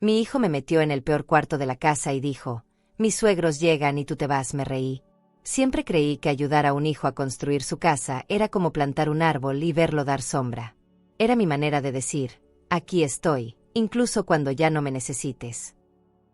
Mi hijo me metió en el peor cuarto de la casa y dijo: mis suegros llegan y tú te vas. Me reí. Siempre creí que ayudar a un hijo a construir su casa era como plantar un árbol y verlo dar sombra. Era mi manera de decir: aquí estoy, incluso cuando ya no me necesites.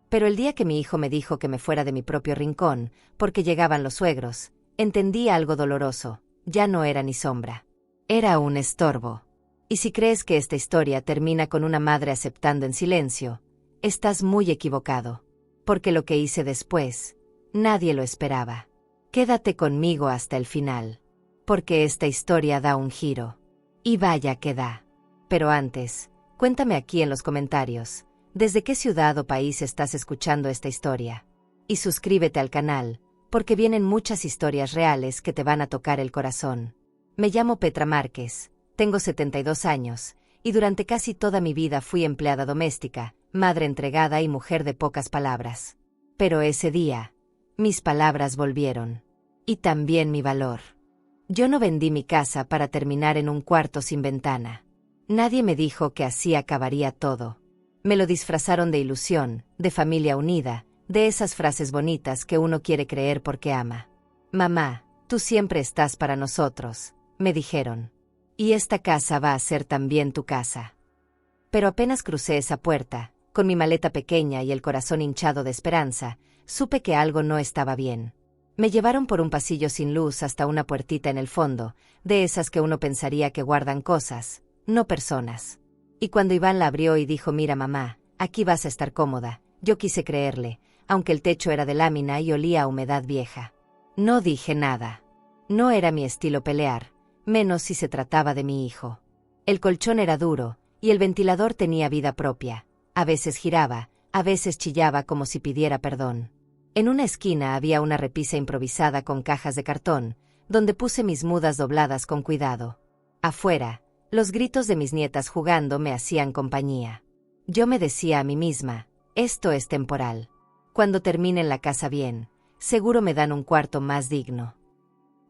Pero el día que mi hijo me dijo que me fuera de mi propio rincón, porque llegaban los suegros, entendí algo doloroso: ya no era ni sombra. Era un estorbo. Y si crees que esta historia termina con una madre aceptando en silencio, estás muy equivocado. Porque lo que hice después, nadie lo esperaba. Quédate conmigo hasta el final. Porque esta historia da un giro. Y vaya que da. Pero antes, cuéntame aquí en los comentarios, ¿desde qué ciudad o país estás escuchando esta historia? Y suscríbete al canal, porque vienen muchas historias reales que te van a tocar el corazón. Me llamo Petra Márquez, tengo 72 años, y durante casi toda mi vida fui empleada doméstica, madre entregada y mujer de pocas palabras. Pero ese día, mis palabras volvieron. Y también mi valor. Yo no vendí mi casa para terminar en un cuarto sin ventana. Nadie me dijo que así acabaría todo. Me lo disfrazaron de ilusión, de familia unida, de esas frases bonitas que uno quiere creer porque ama. Mamá, tú siempre estás para nosotros, me dijeron. Y esta casa va a ser también tu casa. Pero apenas crucé esa puerta, con mi maleta pequeña y el corazón hinchado de esperanza, supe que algo no estaba bien. Me llevaron por un pasillo sin luz hasta una puertita en el fondo, de esas que uno pensaría que guardan cosas, no personas. Y cuando Iván la abrió y dijo: mira mamá, aquí vas a estar cómoda, yo quise creerle, aunque el techo era de lámina y olía a humedad vieja. No dije nada. No era mi estilo pelear, menos si se trataba de mi hijo. El colchón era duro, y el ventilador tenía vida propia. A veces giraba, a veces chillaba como si pidiera perdón. En una esquina había una repisa improvisada con cajas de cartón, donde puse mis mudas dobladas con cuidado. Afuera, los gritos de mis nietas jugando me hacían compañía. Yo me decía a mí misma: esto es temporal. Cuando termine en la casa bien, seguro me dan un cuarto más digno.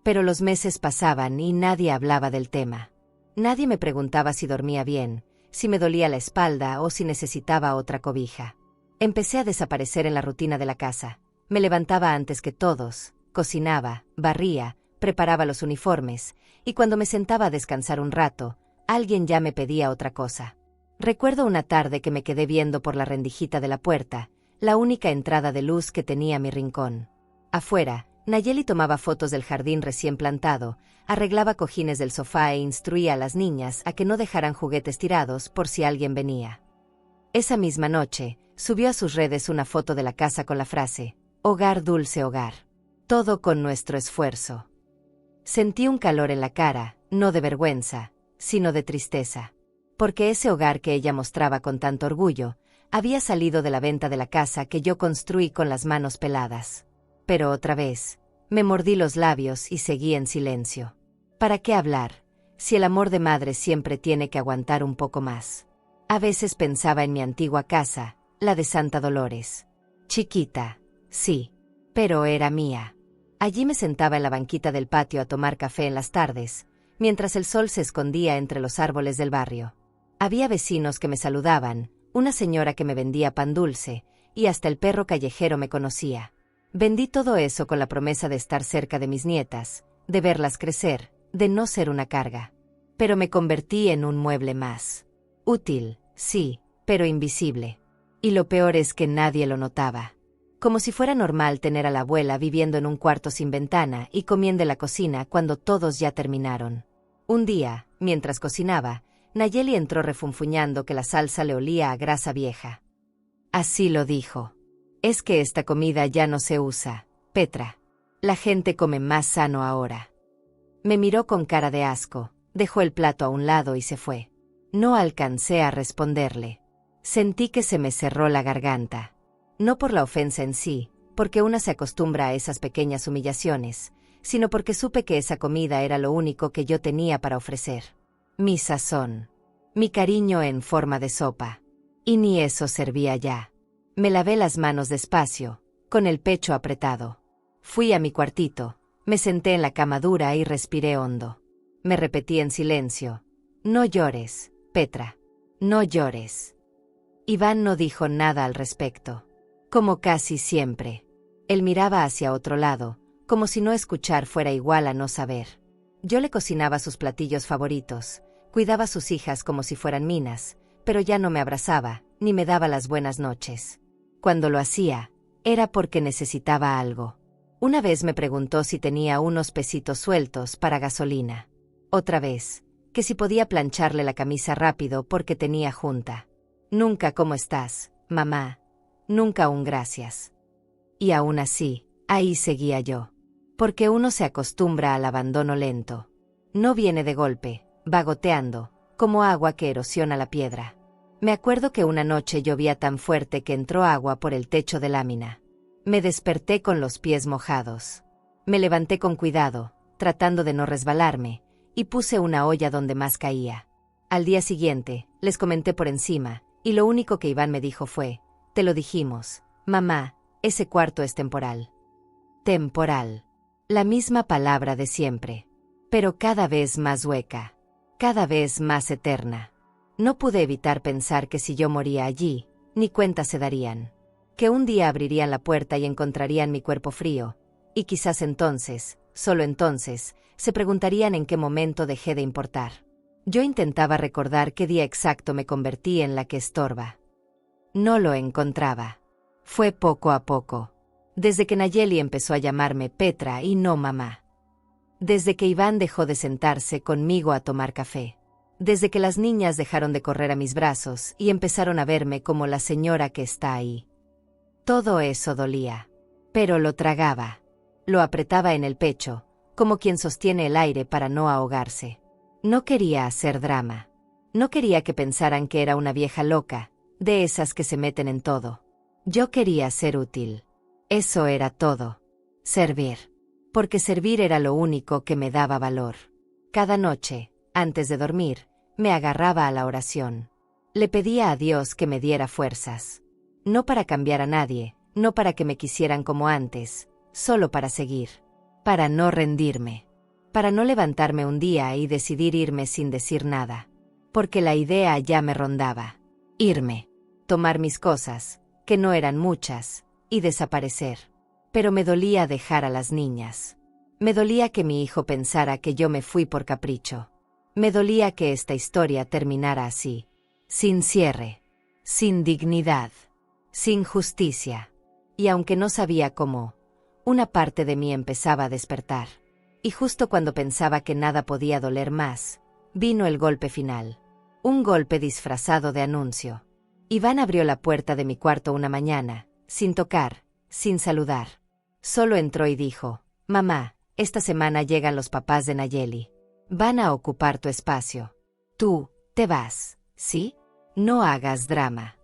Pero los meses pasaban y nadie hablaba del tema. Nadie me preguntaba si dormía bien, si me dolía la espalda o si necesitaba otra cobija. Empecé a desaparecer en la rutina de la casa. Me levantaba antes que todos, cocinaba, barría, preparaba los uniformes, y cuando me sentaba a descansar un rato, alguien ya me pedía otra cosa. Recuerdo una tarde que me quedé viendo por la rendijita de la puerta, la única entrada de luz que tenía mi rincón. Afuera, Nayeli tomaba fotos del jardín recién plantado, arreglaba cojines del sofá e instruía a las niñas a que no dejaran juguetes tirados por si alguien venía. Esa misma noche, subió a sus redes una foto de la casa con la frase: hogar, dulce hogar. Todo con nuestro esfuerzo. Sentí un calor en la cara, no de vergüenza, sino de tristeza. Porque ese hogar que ella mostraba con tanto orgullo, había salido de la venta de la casa que yo construí con las manos peladas. Pero otra vez, me mordí los labios y seguí en silencio. ¿Para qué hablar, si el amor de madre siempre tiene que aguantar un poco más? A veces pensaba en mi antigua casa, la de Santa Dolores. Chiquita, sí, pero era mía. Allí me sentaba en la banquita del patio a tomar café en las tardes, mientras el sol se escondía entre los árboles del barrio. Había vecinos que me saludaban, una señora que me vendía pan dulce, y hasta el perro callejero me conocía. Vendí todo eso con la promesa de estar cerca de mis nietas, de verlas crecer, de no ser una carga. Pero me convertí en un mueble más. Útil, sí, pero invisible. Y lo peor es que nadie lo notaba. Como si fuera normal tener a la abuela viviendo en un cuarto sin ventana y comiendo en la cocina cuando todos ya terminaron. Un día, mientras cocinaba, Nayeli entró refunfuñando que la salsa le olía a grasa vieja. Así lo dijo: es que esta comida ya no se usa, Petra. La gente come más sano ahora. Me miró con cara de asco, dejó el plato a un lado y se fue. No alcancé a responderle. Sentí que se me cerró la garganta. No por la ofensa en sí, porque una se acostumbra a esas pequeñas humillaciones, sino porque supe que esa comida era lo único que yo tenía para ofrecer. Mi sazón. Mi cariño en forma de sopa. Y ni eso servía ya. Me lavé las manos despacio, con el pecho apretado. Fui a mi cuartito, me senté en la cama dura y respiré hondo. Me repetí en silencio: no llores, Petra. No llores. Iván no dijo nada al respecto. Como casi siempre. Él miraba hacia otro lado, como si no escuchar fuera igual a no saber. Yo le cocinaba sus platillos favoritos, cuidaba a sus hijas como si fueran minas, pero ya no me abrazaba, ni me daba las buenas noches. Cuando lo hacía, era porque necesitaba algo. Una vez me preguntó si tenía unos pesitos sueltos para gasolina. Otra vez, que si podía plancharle la camisa rápido porque tenía junta. Nunca ¿cómo estás, mamá? Nunca un gracias. Y aún así, ahí seguía yo. Porque uno se acostumbra al abandono lento. No viene de golpe, va goteando, como agua que erosiona la piedra. Me acuerdo que una noche llovía tan fuerte que entró agua por el techo de lámina. Me desperté con los pies mojados. Me levanté con cuidado, tratando de no resbalarme, y puse una olla donde más caía. Al día siguiente, les comenté por encima, y lo único que Iván me dijo fue: te lo dijimos, mamá, ese cuarto es temporal. Temporal. La misma palabra de siempre. Pero cada vez más hueca. Cada vez más eterna. No pude evitar pensar que si yo moría allí, ni cuenta se darían. Que un día abrirían la puerta y encontrarían mi cuerpo frío, y quizás entonces, solo entonces, se preguntarían en qué momento dejé de importar. Yo intentaba recordar qué día exacto me convertí en la que estorba. No lo encontraba. Fue poco a poco. Desde que Nayeli empezó a llamarme Petra y no mamá. Desde que Iván dejó de sentarse conmigo a tomar café. Desde que las niñas dejaron de correr a mis brazos y empezaron a verme como la señora que está ahí. Todo eso dolía. Pero lo tragaba. Lo apretaba en el pecho, como quien sostiene el aire para no ahogarse. No quería hacer drama. No quería que pensaran que era una vieja loca, de esas que se meten en todo. Yo quería ser útil. Eso era todo. Servir. Porque servir era lo único que me daba valor. Cada noche, antes de dormir, me agarraba a la oración. Le pedía a Dios que me diera fuerzas. No para cambiar a nadie, no para que me quisieran como antes, solo para seguir. Para no rendirme. Para no levantarme un día y decidir irme sin decir nada. Porque la idea ya me rondaba. Irme. Tomar mis cosas, que no eran muchas, y desaparecer. Pero me dolía dejar a las niñas. Me dolía que mi hijo pensara que yo me fui por capricho. Me dolía que esta historia terminara así. Sin cierre. Sin dignidad. Sin justicia. Y aunque no sabía cómo, una parte de mí empezaba a despertar. Y justo cuando pensaba que nada podía doler más, vino el golpe final. Un golpe disfrazado de anuncio. Iván abrió la puerta de mi cuarto una mañana, sin tocar, sin saludar. Solo entró y dijo: mamá, esta semana llegan los papás de Nayeli. Van a ocupar tu espacio. Tú, te vas, ¿sí? No hagas drama.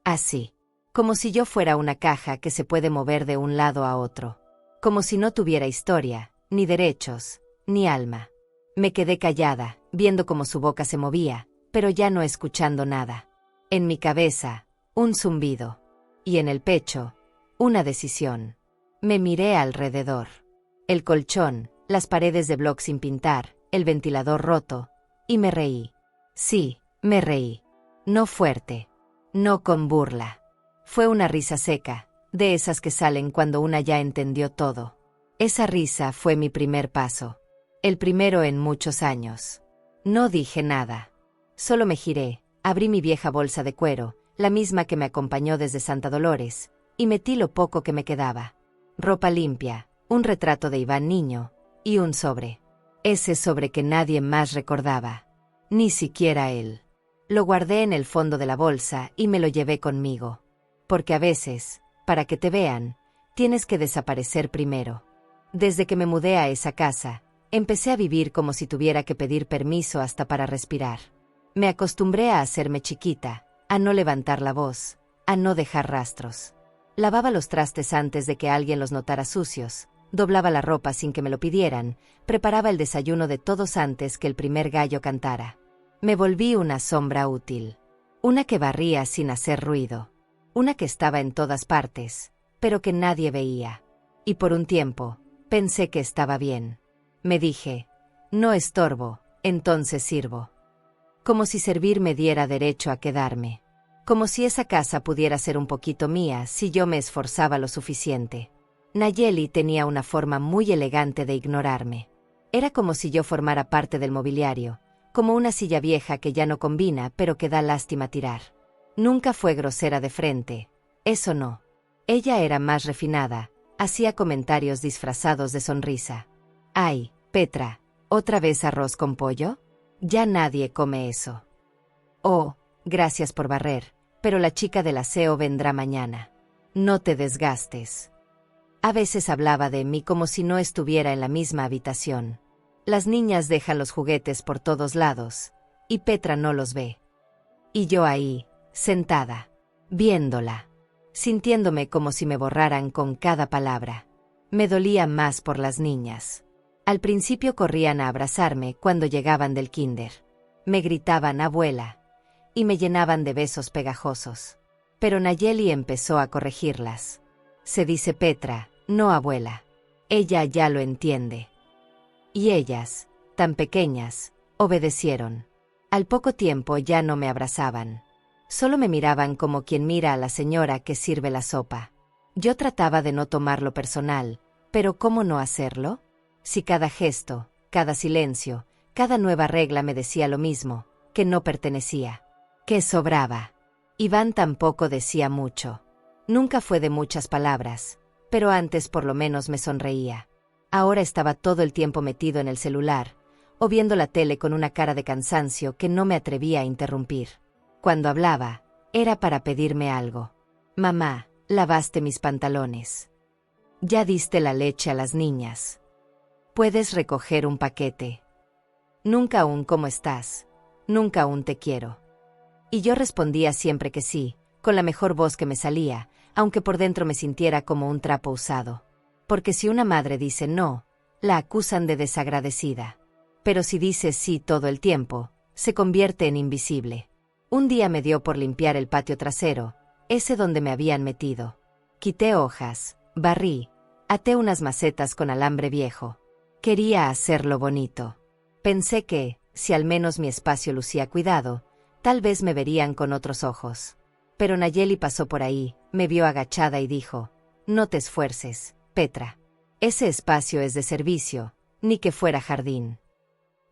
Así. Como si yo fuera una caja que se puede mover de un lado a otro. Como si no tuviera historia, ni derechos, ni alma. Me quedé callada, viendo cómo su boca se movía, pero ya no escuchando nada. En mi cabeza, un zumbido. Y en el pecho, una decisión. Me miré alrededor. El colchón, las paredes de bloc sin pintar, el ventilador roto, y me reí. Sí, me reí. No fuerte. No con burla. Fue una risa seca, de esas que salen cuando una ya entendió todo. Esa risa fue mi primer paso. El primero en muchos años. No dije nada. Solo me giré, abrí mi vieja bolsa de cuero, la misma que me acompañó desde Santa Dolores, y metí lo poco que me quedaba. Ropa limpia, un retrato de Iván niño, y un sobre. Ese sobre que nadie más recordaba. Ni siquiera él. Lo guardé en el fondo de la bolsa y me lo llevé conmigo. Porque a veces, para que te vean, tienes que desaparecer primero. Desde que me mudé a esa casa, empecé a vivir como si tuviera que pedir permiso hasta para respirar. Me acostumbré a hacerme chiquita, a no levantar la voz, a no dejar rastros. Lavaba los trastes antes de que alguien los notara sucios, doblaba la ropa sin que me lo pidieran, preparaba el desayuno de todos antes que el primer gallo cantara. Me volví una sombra útil. Una que barría sin hacer ruido. Una que estaba en todas partes, pero que nadie veía. Y por un tiempo, pensé que estaba bien. Me dije: no estorbo, entonces sirvo. Como si servir me diera derecho a quedarme. Como si esa casa pudiera ser un poquito mía si yo me esforzaba lo suficiente. Nayeli tenía una forma muy elegante de ignorarme. Era como si yo formara parte del mobiliario, como una silla vieja que ya no combina pero que da lástima tirar. Nunca fue grosera de frente, eso no. Ella era más refinada, hacía comentarios disfrazados de sonrisa. «Ay, Petra, ¿otra vez arroz con pollo? Ya nadie come eso». «Oh, gracias por barrer, pero la chica del aseo vendrá mañana. No te desgastes». A veces hablaba de mí como si no estuviera en la misma habitación. Las niñas dejan los juguetes por todos lados, y Petra no los ve. Y yo ahí, sentada, viéndola, sintiéndome como si me borraran con cada palabra. Me dolía más por las niñas. Al principio corrían a abrazarme cuando llegaban del kinder. Me gritaban «abuela», y me llenaban de besos pegajosos. Pero Nayeli empezó a corregirlas. «Se dice Petra, no abuela. Ella ya lo entiende». Y ellas, tan pequeñas, obedecieron. Al poco tiempo ya no me abrazaban. Solo me miraban como quien mira a la señora que sirve la sopa. Yo trataba de no tomarlo personal, pero ¿cómo no hacerlo? Si cada gesto, cada silencio, cada nueva regla me decía lo mismo, que no pertenecía, que sobraba. Iván tampoco decía mucho. Nunca fue de muchas palabras, pero antes por lo menos me sonreía. Ahora estaba todo el tiempo metido en el celular, o viendo la tele con una cara de cansancio que no me atrevía a interrumpir. Cuando hablaba, era para pedirme algo. «Mamá, lavaste mis pantalones. Ya diste la leche a las niñas. Puedes recoger un paquete. Nunca un ¿cómo estás? Nunca un te quiero». Y yo respondía siempre que sí, con la mejor voz que me salía, aunque por dentro me sintiera como un trapo usado. Porque si una madre dice no, la acusan de desagradecida. Pero si dice sí todo el tiempo, se convierte en invisible. Un día me dio por limpiar el patio trasero, ese donde me habían metido. Quité hojas, barrí, até unas macetas con alambre viejo. Quería hacerlo bonito. Pensé que, si al menos mi espacio lucía cuidado, tal vez me verían con otros ojos. Pero Nayeli pasó por ahí, me vio agachada y dijo: «No te esfuerces, Petra. Ese espacio es de servicio, ni que fuera jardín».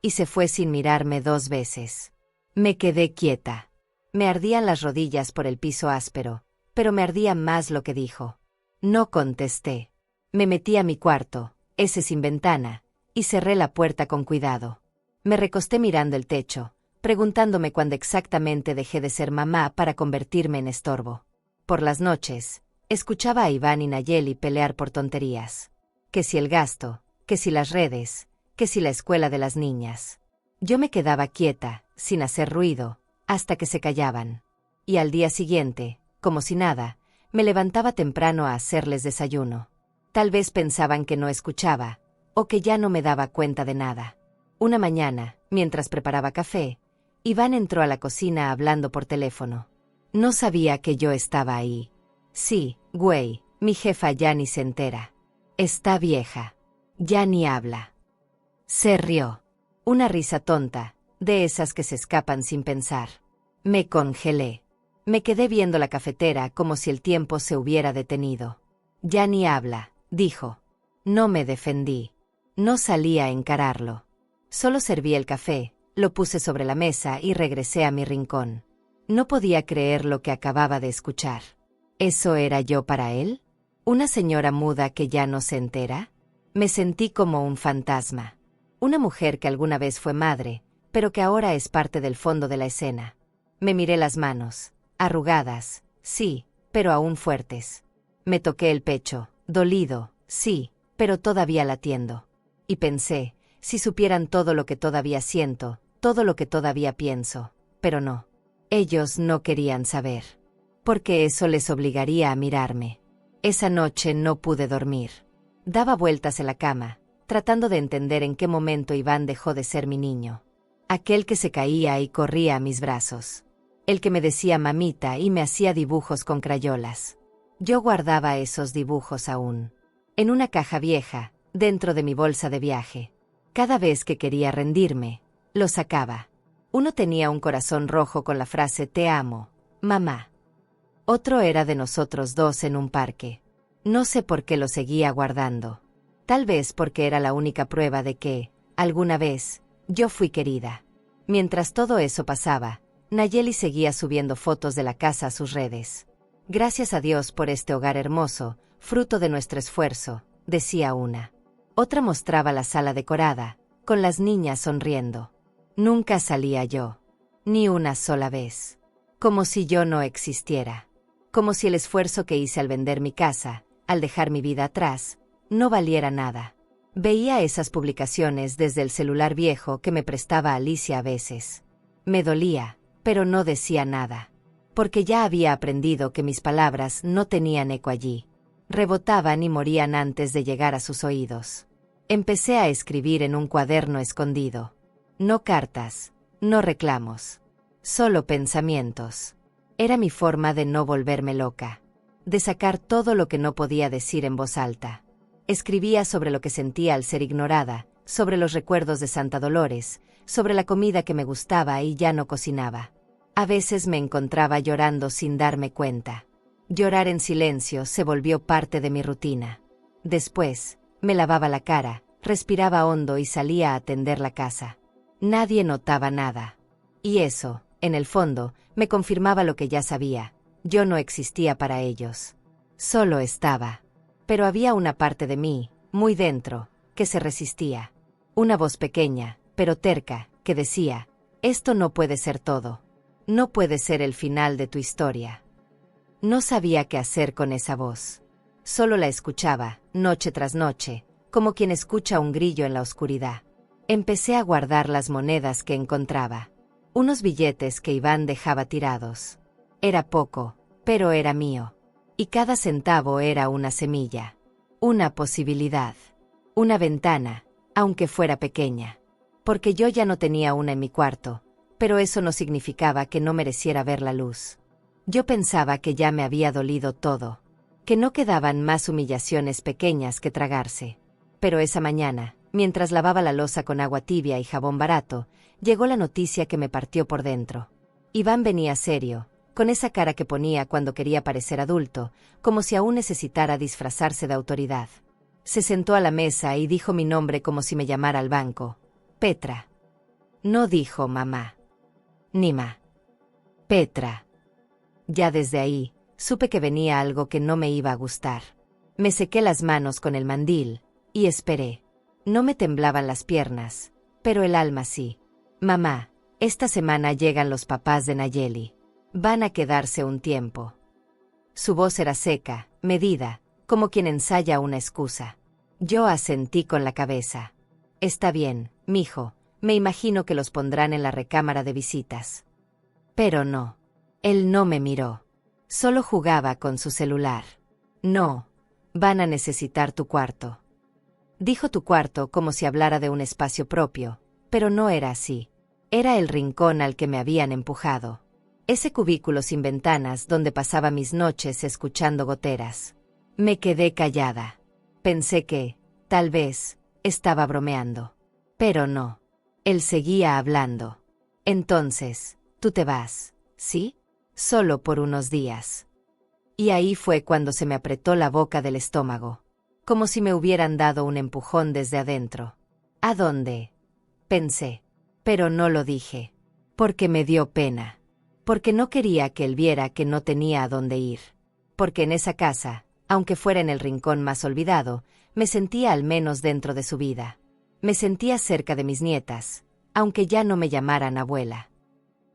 Y se fue sin mirarme 2 veces. Me quedé quieta. Me ardían las rodillas por el piso áspero, pero me ardía más lo que dijo. No contesté. Me metí a mi cuarto, ese sin ventana, y cerré la puerta con cuidado. Me recosté mirando el techo, preguntándome cuándo exactamente dejé de ser mamá para convertirme en estorbo. Por las noches, escuchaba a Iván y Nayeli pelear por tonterías. Que si el gasto, que si las redes, que si la escuela de las niñas. Yo me quedaba quieta, sin hacer ruido, hasta que se callaban. Y al día siguiente, como si nada, me levantaba temprano a hacerles desayuno. Tal vez pensaban que no escuchaba, o que ya no me daba cuenta de nada. Una mañana, mientras preparaba café, Iván entró a la cocina hablando por teléfono. No sabía que yo estaba ahí. Sí, güey, mi jefa ya ni se entera. Está vieja. Ya ni habla. Se rió. Una risa tonta, de esas que se escapan sin pensar. Me congelé. Me quedé viendo la cafetera como si el tiempo se hubiera detenido. Ya ni habla, dijo. No me defendí. No salí a encararlo. Solo serví el café, lo puse sobre la mesa y regresé a mi rincón. No podía creer lo que acababa de escuchar. ¿Eso era yo para él? ¿Una señora muda que ya no se entera? Me sentí como un fantasma. Una mujer que alguna vez fue madre, pero que ahora es parte del fondo de la escena. Me miré las manos, arrugadas, sí, pero aún fuertes. Me toqué el pecho, dolido, sí, pero todavía latiendo. Y pensé, si supieran todo lo que todavía siento, todo lo que todavía pienso, pero no. Ellos no querían saber. Porque eso les obligaría a mirarme. Esa noche no pude dormir. Daba vueltas en la cama, tratando de entender en qué momento Iván dejó de ser mi niño. Aquel que se caía y corría a mis brazos. El que me decía mamita y me hacía dibujos con crayolas. Yo guardaba esos dibujos aún. En una caja vieja, dentro de mi bolsa de viaje. Cada vez que quería rendirme, lo sacaba. Uno tenía un corazón rojo con la frase «Te amo, mamá. Otro era de nosotros dos en un parque. No sé por qué lo seguía guardando. Tal vez porque era la única prueba de que, alguna vez, yo fui querida. Mientras todo eso pasaba, Nayeli seguía subiendo fotos de la casa a sus redes. Gracias a Dios por este hogar hermoso, fruto de nuestro esfuerzo, decía una. Otra mostraba la sala decorada, con las niñas sonriendo. Nunca salía yo. Ni una sola vez. Como si yo no existiera. Como si el esfuerzo que hice al vender mi casa, al dejar mi vida atrás, no valiera nada. Veía esas publicaciones desde el celular viejo que me prestaba Alicia a veces. Me dolía, pero no decía nada. Porque ya había aprendido que mis palabras no tenían eco allí. Rebotaban y morían antes de llegar a sus oídos. Empecé a escribir en un cuaderno escondido. No cartas, no reclamos. Solo pensamientos. Era mi forma de no volverme loca. De sacar todo lo que no podía decir en voz alta. Escribía sobre lo que sentía al ser ignorada, sobre los recuerdos de Santa Dolores, sobre la comida que me gustaba y ya no cocinaba. A veces me encontraba llorando sin darme cuenta. Llorar en silencio se volvió parte de mi rutina. Después, me lavaba la cara, respiraba hondo y salía a atender la casa. Nadie notaba nada. Y eso, en el fondo, me confirmaba lo que ya sabía. Yo no existía para ellos. Solo estaba. Pero había una parte de mí, muy dentro, que se resistía. Una voz pequeña, pero terca, que decía, esto no puede ser todo. No puede ser el final de tu historia. No sabía qué hacer con esa voz. Solo la escuchaba, noche tras noche, como quien escucha un grillo en la oscuridad. Empecé a guardar las monedas que encontraba. Unos billetes que Iván dejaba tirados. Era poco, pero era mío. Y cada centavo era una semilla. Una posibilidad. Una ventana, aunque fuera pequeña. Porque yo ya no tenía una en mi cuarto, pero eso no significaba que no mereciera ver la luz. Yo pensaba que ya me había dolido todo. Que no quedaban más humillaciones pequeñas que tragarse. Pero esa mañana, mientras lavaba la loza con agua tibia y jabón barato, llegó la noticia que me partió por dentro. Iván venía serio, con esa cara que ponía cuando quería parecer adulto, como si aún necesitara disfrazarse de autoridad. Se sentó a la mesa y dijo mi nombre como si me llamara al banco. Petra. No dijo mamá. Ni ma. Petra. Ya desde ahí, supe que venía algo que no me iba a gustar. Me sequé las manos con el mandil, y esperé. No me temblaban las piernas, pero el alma sí. Mamá, esta semana llegan los papás de Nayeli. Van a quedarse un tiempo. Su voz era seca, medida, como quien ensaya una excusa. Yo asentí con la cabeza. Está bien, mijo, me imagino que los pondrán en la recámara de visitas. Pero no. Él no me miró. Solo jugaba con su celular. No, van a necesitar tu cuarto. Dijo tu cuarto como si hablara de un espacio propio, pero no era así. Era el rincón al que me habían empujado. Ese cubículo sin ventanas donde pasaba mis noches escuchando goteras. Me quedé callada. Pensé que, tal vez, estaba bromeando. Pero no. Él seguía hablando. Entonces, tú te vas, ¿sí? Solo por unos días. Y ahí fue cuando se me apretó la boca del estómago. Como si me hubieran dado un empujón desde adentro. ¿A dónde? Pensé. Pero no lo dije. Porque me dio pena. Porque no quería que él viera que no tenía a dónde ir. Porque en esa casa, aunque fuera en el rincón más olvidado, me sentía al menos dentro de su vida. Me sentía cerca de mis nietas, aunque ya no me llamaran abuela.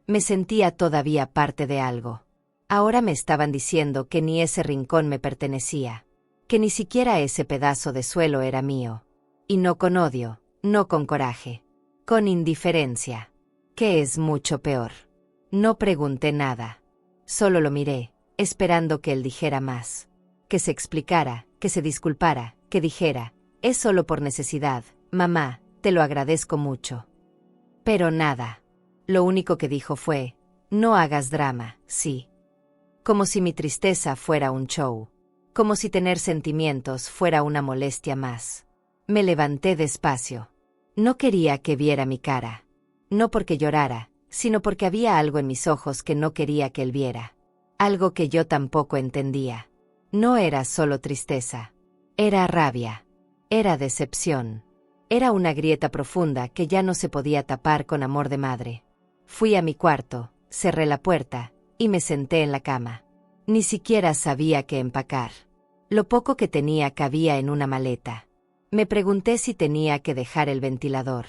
Me sentía todavía parte de algo. Ahora me estaban diciendo que ni ese rincón me pertenecía. Que ni siquiera ese pedazo de suelo era mío. Y no con odio, no con coraje. Con indiferencia. Que es mucho peor. No pregunté nada. Solo lo miré, esperando que él dijera más. Que se explicara, que se disculpara, que dijera, es solo por necesidad, mamá, te lo agradezco mucho. Pero nada. Lo único que dijo fue, no hagas drama, sí. Como si mi tristeza fuera un show. Como si tener sentimientos fuera una molestia más. Me levanté despacio. No quería que viera mi cara. No porque llorara, sino porque había algo en mis ojos que no quería que él viera. algo que yo tampoco entendía. No era solo tristeza. Era rabia. Era decepción. Era una grieta profunda que ya no se podía tapar con amor de madre. Fui a mi cuarto, cerré la puerta, y me senté en la cama. Ni siquiera sabía qué empacar. Lo poco que tenía cabía en una maleta. Me pregunté si tenía que dejar el ventilador.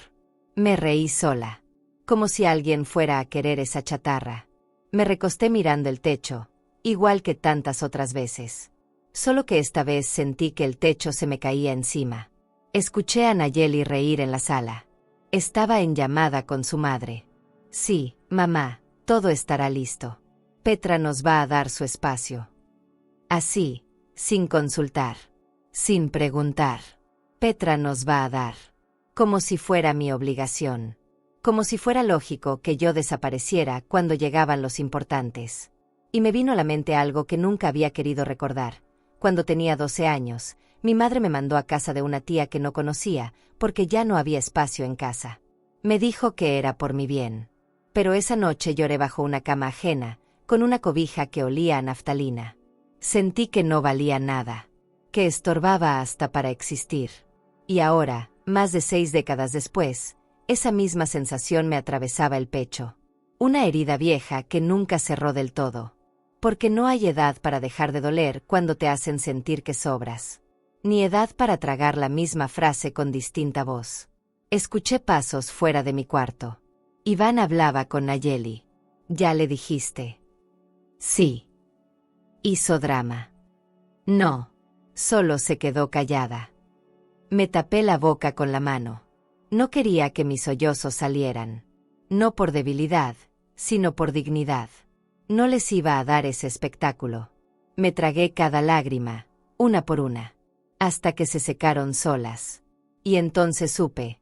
Me reí sola. Como si alguien fuera a querer esa chatarra. Me recosté mirando el techo, igual que tantas otras veces. Solo que esta vez sentí que el techo se me caía encima. Escuché a Nayeli reír en la sala. Estaba en llamada con su madre. Sí, mamá, todo estará listo. Petra nos va a dar su espacio. Así, sin consultar, sin preguntar. Petra nos va a dar. Como si fuera mi obligación. Como si fuera lógico que yo desapareciera cuando llegaban los importantes. Y me vino a la mente algo que nunca había querido recordar. Cuando tenía 12 años, mi madre me mandó a casa de una tía que no conocía, porque ya no había espacio en casa. Me dijo que era por mi bien. Pero esa noche lloré bajo una cama ajena, con una cobija que olía a naftalina. Sentí que no valía nada, que estorbaba hasta para existir. Y ahora, más de 6 décadas después, esa misma sensación me atravesaba el pecho. Una herida vieja que nunca cerró del todo. Porque no hay edad para dejar de doler cuando te hacen sentir que sobras. Ni edad para tragar la misma frase con distinta voz. Escuché pasos fuera de mi cuarto. Iván hablaba con Nayeli. ¿Ya le dijiste? Sí. Hizo drama. No. Solo se quedó callada. Me tapé la boca con la mano. No quería que mis sollozos salieran. No por debilidad, sino por dignidad. No les iba a dar ese espectáculo. Me tragué cada lágrima, una por una, hasta que se secaron solas. Y entonces supe,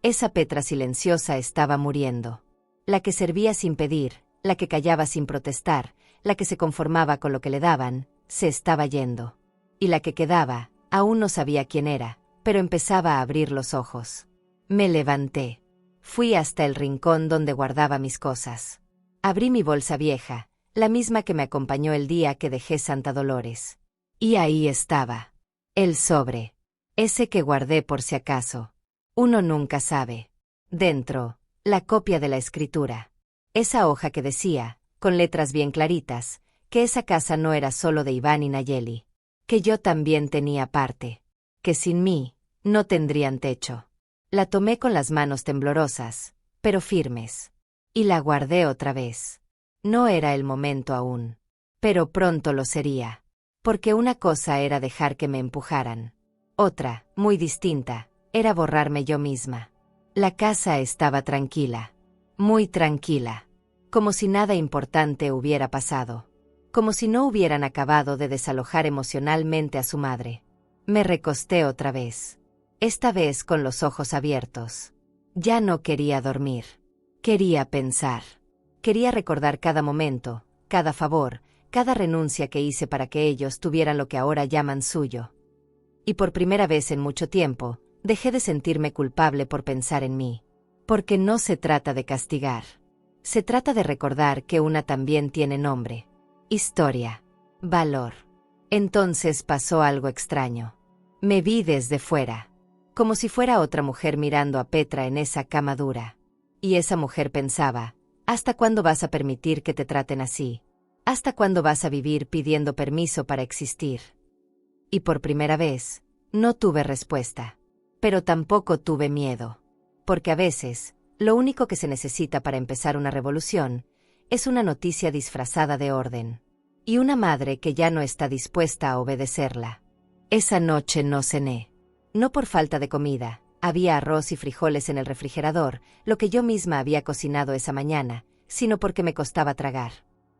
esa Petra silenciosa estaba muriendo. La que servía sin pedir, la que callaba sin protestar, la que se conformaba con lo que le daban, se estaba yendo. Y la que quedaba, aún no sabía quién era, pero empezaba a abrir los ojos. Me levanté. Fui hasta el rincón donde guardaba mis cosas. Abrí mi bolsa vieja, la misma que me acompañó el día que dejé Santa Dolores. Y ahí estaba. El sobre. Ese que guardé por si acaso. Uno nunca sabe. Dentro, la copia de la escritura. Esa hoja que decía, con letras bien claritas, que esa casa no era solo de Iván y Nayeli. Que yo también tenía parte. Que sin mí, no tendrían techo. La tomé con las manos temblorosas, pero firmes. Y la guardé otra vez. No era el momento aún. Pero pronto lo sería. Porque una cosa era dejar que me empujaran. Otra, muy distinta, era borrarme yo misma. La casa estaba tranquila. Muy tranquila. Como si nada importante hubiera pasado. Como si no hubieran acabado de desalojar emocionalmente a su madre. Me recosté otra vez. Esta vez con los ojos abiertos. Ya no quería dormir. Quería pensar. Quería recordar cada momento, cada favor, cada renuncia que hice para que ellos tuvieran lo que ahora llaman suyo. Y por primera vez en mucho tiempo, dejé de sentirme culpable por pensar en mí. Porque no se trata de castigar. Se trata de recordar que una también tiene nombre. Historia. Valor. Entonces pasó algo extraño. Me vi desde fuera. Como si fuera otra mujer mirando a Petra en esa cama dura. Y esa mujer pensaba, ¿hasta cuándo vas a permitir que te traten así? ¿Hasta cuándo vas a vivir pidiendo permiso para existir? Y por primera vez, no tuve respuesta. Pero tampoco tuve miedo. Porque a veces, lo único que se necesita para empezar una revolución, es una noticia disfrazada de orden. Y una madre que ya no está dispuesta a obedecerla. Esa noche no cené. No por falta de comida, había arroz y frijoles en el refrigerador, lo que yo misma había cocinado esa mañana, sino porque me costaba tragar.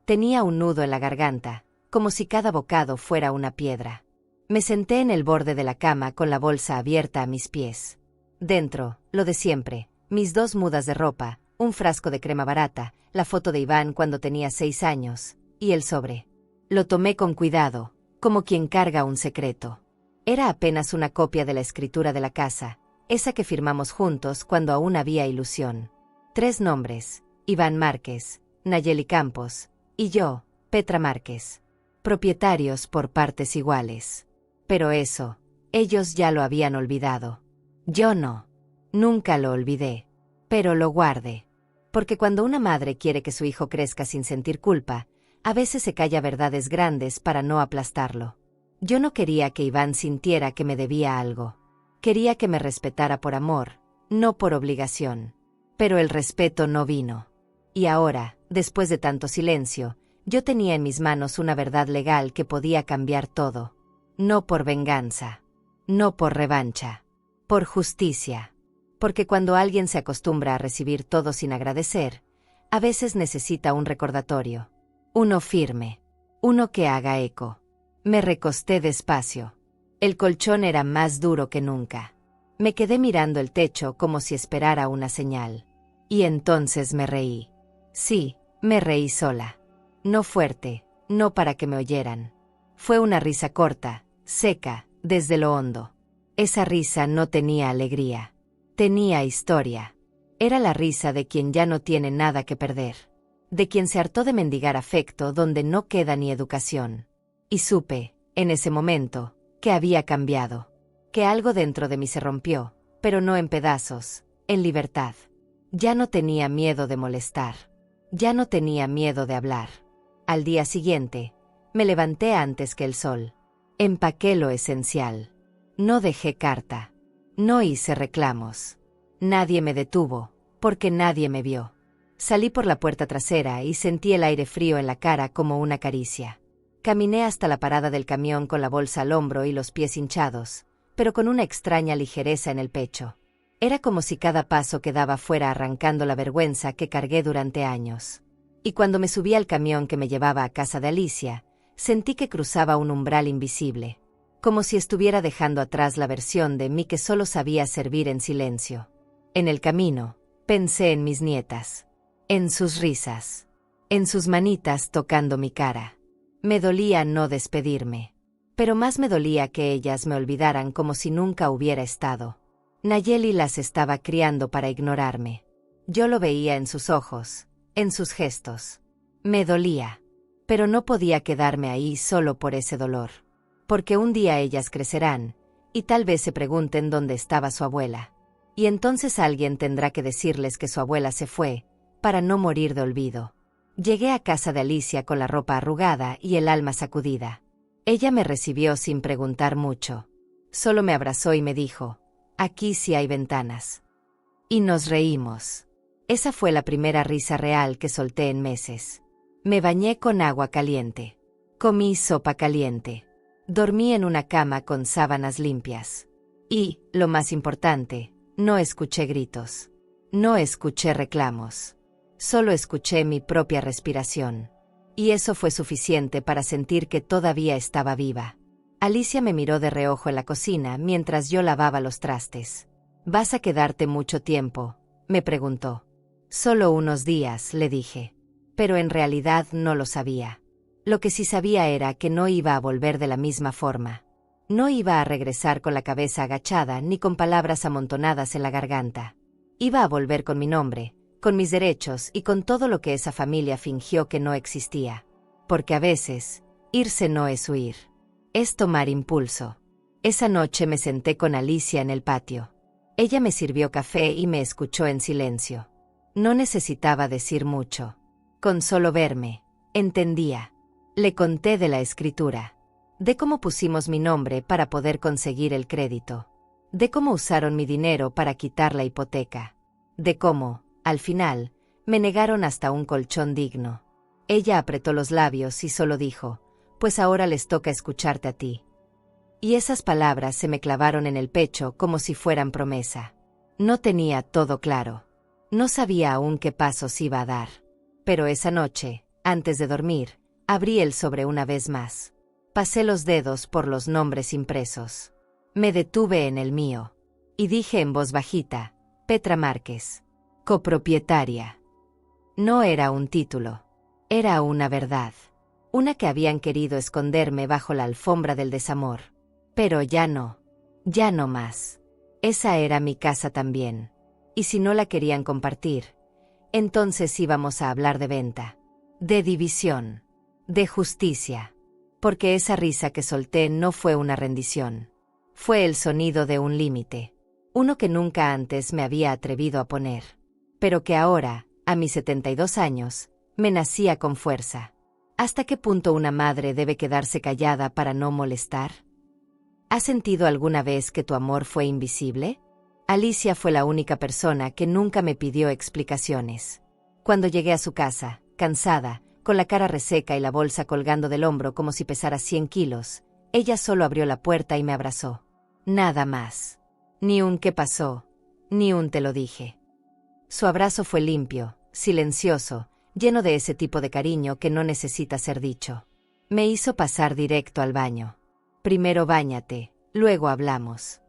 Tenía un nudo en la garganta, como si cada bocado fuera una piedra. Me senté en el borde de la cama con la bolsa abierta a mis pies. Dentro, lo de siempre, mis 2 mudas de ropa, un frasco de crema barata, la foto de Iván cuando tenía 6 años, y el sobre. Lo tomé con cuidado, como quien carga un secreto. Era apenas una copia de la escritura de la casa, esa que firmamos juntos cuando aún había ilusión. 3 nombres, Iván Márquez, Nayeli Campos, y yo, Petra Márquez. Propietarios por partes iguales. Pero eso, ellos ya lo habían olvidado. Yo no. Nunca lo olvidé. Pero lo guardé. Porque cuando una madre quiere que su hijo crezca sin sentir culpa, a veces se calla verdades grandes para no aplastarlo. Yo no quería que Iván sintiera que me debía algo. Quería que me respetara por amor, no por obligación. Pero el respeto no vino. Y ahora, después de tanto silencio, yo tenía en mis manos una verdad legal que podía cambiar todo. No por venganza. No por revancha. Por justicia. Porque cuando alguien se acostumbra a recibir todo sin agradecer, a veces necesita un recordatorio. Uno firme. Uno que haga eco. Me recosté despacio. El colchón era más duro que nunca. Me quedé mirando el techo como si esperara una señal. Y entonces me reí. Sí, me reí sola. No fuerte, no para que me oyeran. Fue una risa corta, seca, desde lo hondo. Esa risa no tenía alegría. Tenía historia. Era la risa de quien ya no tiene nada que perder. De quien se hartó de mendigar afecto donde no queda ni educación. Y supe, en ese momento, que había cambiado. Que algo dentro de mí se rompió, pero no en pedazos, en libertad. Ya no tenía miedo de molestar. Ya no tenía miedo de hablar. Al día siguiente, me levanté antes que el sol. Empaqué lo esencial. No dejé carta. No hice reclamos. Nadie me detuvo, porque nadie me vio. Salí por la puerta trasera y sentí el aire frío en la cara como una caricia. Caminé hasta la parada del camión con la bolsa al hombro y los pies hinchados, pero con una extraña ligereza en el pecho. Era como si cada paso que daba fuera arrancando la vergüenza que cargué durante años. Y cuando me subí al camión que me llevaba a casa de Alicia, sentí que cruzaba un umbral invisible, como si estuviera dejando atrás la versión de mí que solo sabía servir en silencio. En el camino, pensé en mis nietas, en sus risas, en sus manitas tocando mi cara. Me dolía no despedirme, pero más me dolía que ellas me olvidaran como si nunca hubiera estado. Nayeli las estaba criando para ignorarme. Yo lo veía en sus ojos, en sus gestos. Me dolía, pero no podía quedarme ahí solo por ese dolor. Porque un día ellas crecerán, y tal vez se pregunten dónde estaba su abuela. Y entonces alguien tendrá que decirles que su abuela se fue, para no morir de olvido. Llegué a casa de Alicia con la ropa arrugada y el alma sacudida. Ella me recibió sin preguntar mucho. Solo me abrazó y me dijo, «Aquí sí hay ventanas». Y nos reímos. Esa fue la primera risa real que solté en meses. Me bañé con agua caliente. Comí sopa caliente. Dormí en una cama con sábanas limpias. Y, lo más importante, no escuché gritos. No escuché reclamos. Solo escuché mi propia respiración. Y eso fue suficiente para sentir que todavía estaba viva. Alicia me miró de reojo en la cocina mientras yo lavaba los trastes. «¿Vas a quedarte mucho tiempo?», me preguntó. «Solo unos días», le dije. Pero en realidad no lo sabía. Lo que sí sabía era que no iba a volver de la misma forma. No iba a regresar con la cabeza agachada ni con palabras amontonadas en la garganta. Iba a volver con mi nombre, con mis derechos y con todo lo que esa familia fingió que no existía. Porque a veces, irse no es huir. Es tomar impulso. Esa noche me senté con Alicia en el patio. Ella me sirvió café y me escuchó en silencio. No necesitaba decir mucho. Con solo verme, entendía. Le conté de la escritura. De cómo pusimos mi nombre para poder conseguir el crédito. De cómo usaron mi dinero para quitar la hipoteca. De cómo, al final, me negaron hasta un colchón digno. Ella apretó los labios y solo dijo, «Pues ahora les toca escucharte a ti». Y esas palabras se me clavaron en el pecho como si fueran promesa. No tenía todo claro. No sabía aún qué pasos iba a dar. Pero esa noche, antes de dormir, abrí el sobre una vez más. Pasé los dedos por los nombres impresos. Me detuve en el mío. Y dije en voz bajita, «Petra Márquez, copropietaria». No era un título. Era una verdad. Una que habían querido esconderme bajo la alfombra del desamor. Pero ya no. Ya no más. Esa era mi casa también. Y si no la querían compartir, entonces íbamos a hablar de venta. De división. De justicia. Porque esa risa que solté no fue una rendición. Fue el sonido de un límite. Uno que nunca antes me había atrevido a poner. Pero que ahora, a mis 72 años, me nacía con fuerza. ¿Hasta qué punto una madre debe quedarse callada para no molestar? ¿Has sentido alguna vez que tu amor fue invisible? Alicia fue la única persona que nunca me pidió explicaciones. Cuando llegué a su casa, cansada, con la cara reseca y la bolsa colgando del hombro como si pesara 100 kilos, ella solo abrió la puerta y me abrazó. Nada más. Ni un ¿qué pasó?, ni un te lo dije. Su abrazo fue limpio, silencioso, lleno de ese tipo de cariño que no necesita ser dicho. Me hizo pasar directo al baño. Primero báñate, luego hablamos.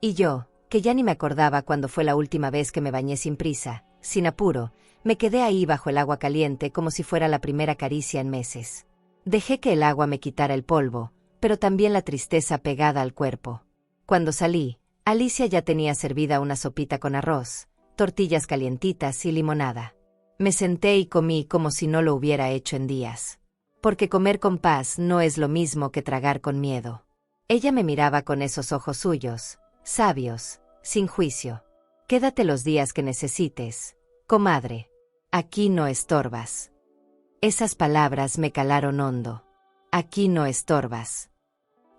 Y yo, que ya ni me acordaba cuándo fue la última vez que me bañé sin prisa, sin apuro, me quedé ahí bajo el agua caliente como si fuera la primera caricia en meses. Dejé que el agua me quitara el polvo, pero también la tristeza pegada al cuerpo. Cuando salí, Alicia ya tenía servida una sopita con arroz, tortillas calientitas y limonada. Me senté y comí como si no lo hubiera hecho en días. Porque comer con paz no es lo mismo que tragar con miedo. Ella me miraba con esos ojos suyos, sabios, sin juicio. Quédate los días que necesites, comadre. Aquí no estorbas. Esas palabras me calaron hondo. Aquí no estorbas.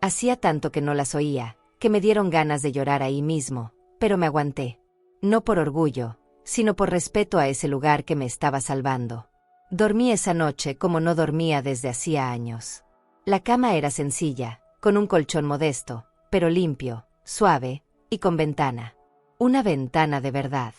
Hacía tanto que no las oía, que me dieron ganas de llorar ahí mismo, pero me aguanté. No por orgullo, sino por respeto a ese lugar que me estaba salvando. Dormí esa noche como no dormía desde hacía años. La cama era sencilla, con un colchón modesto, pero limpio, suave, y con ventana. Una ventana de verdad.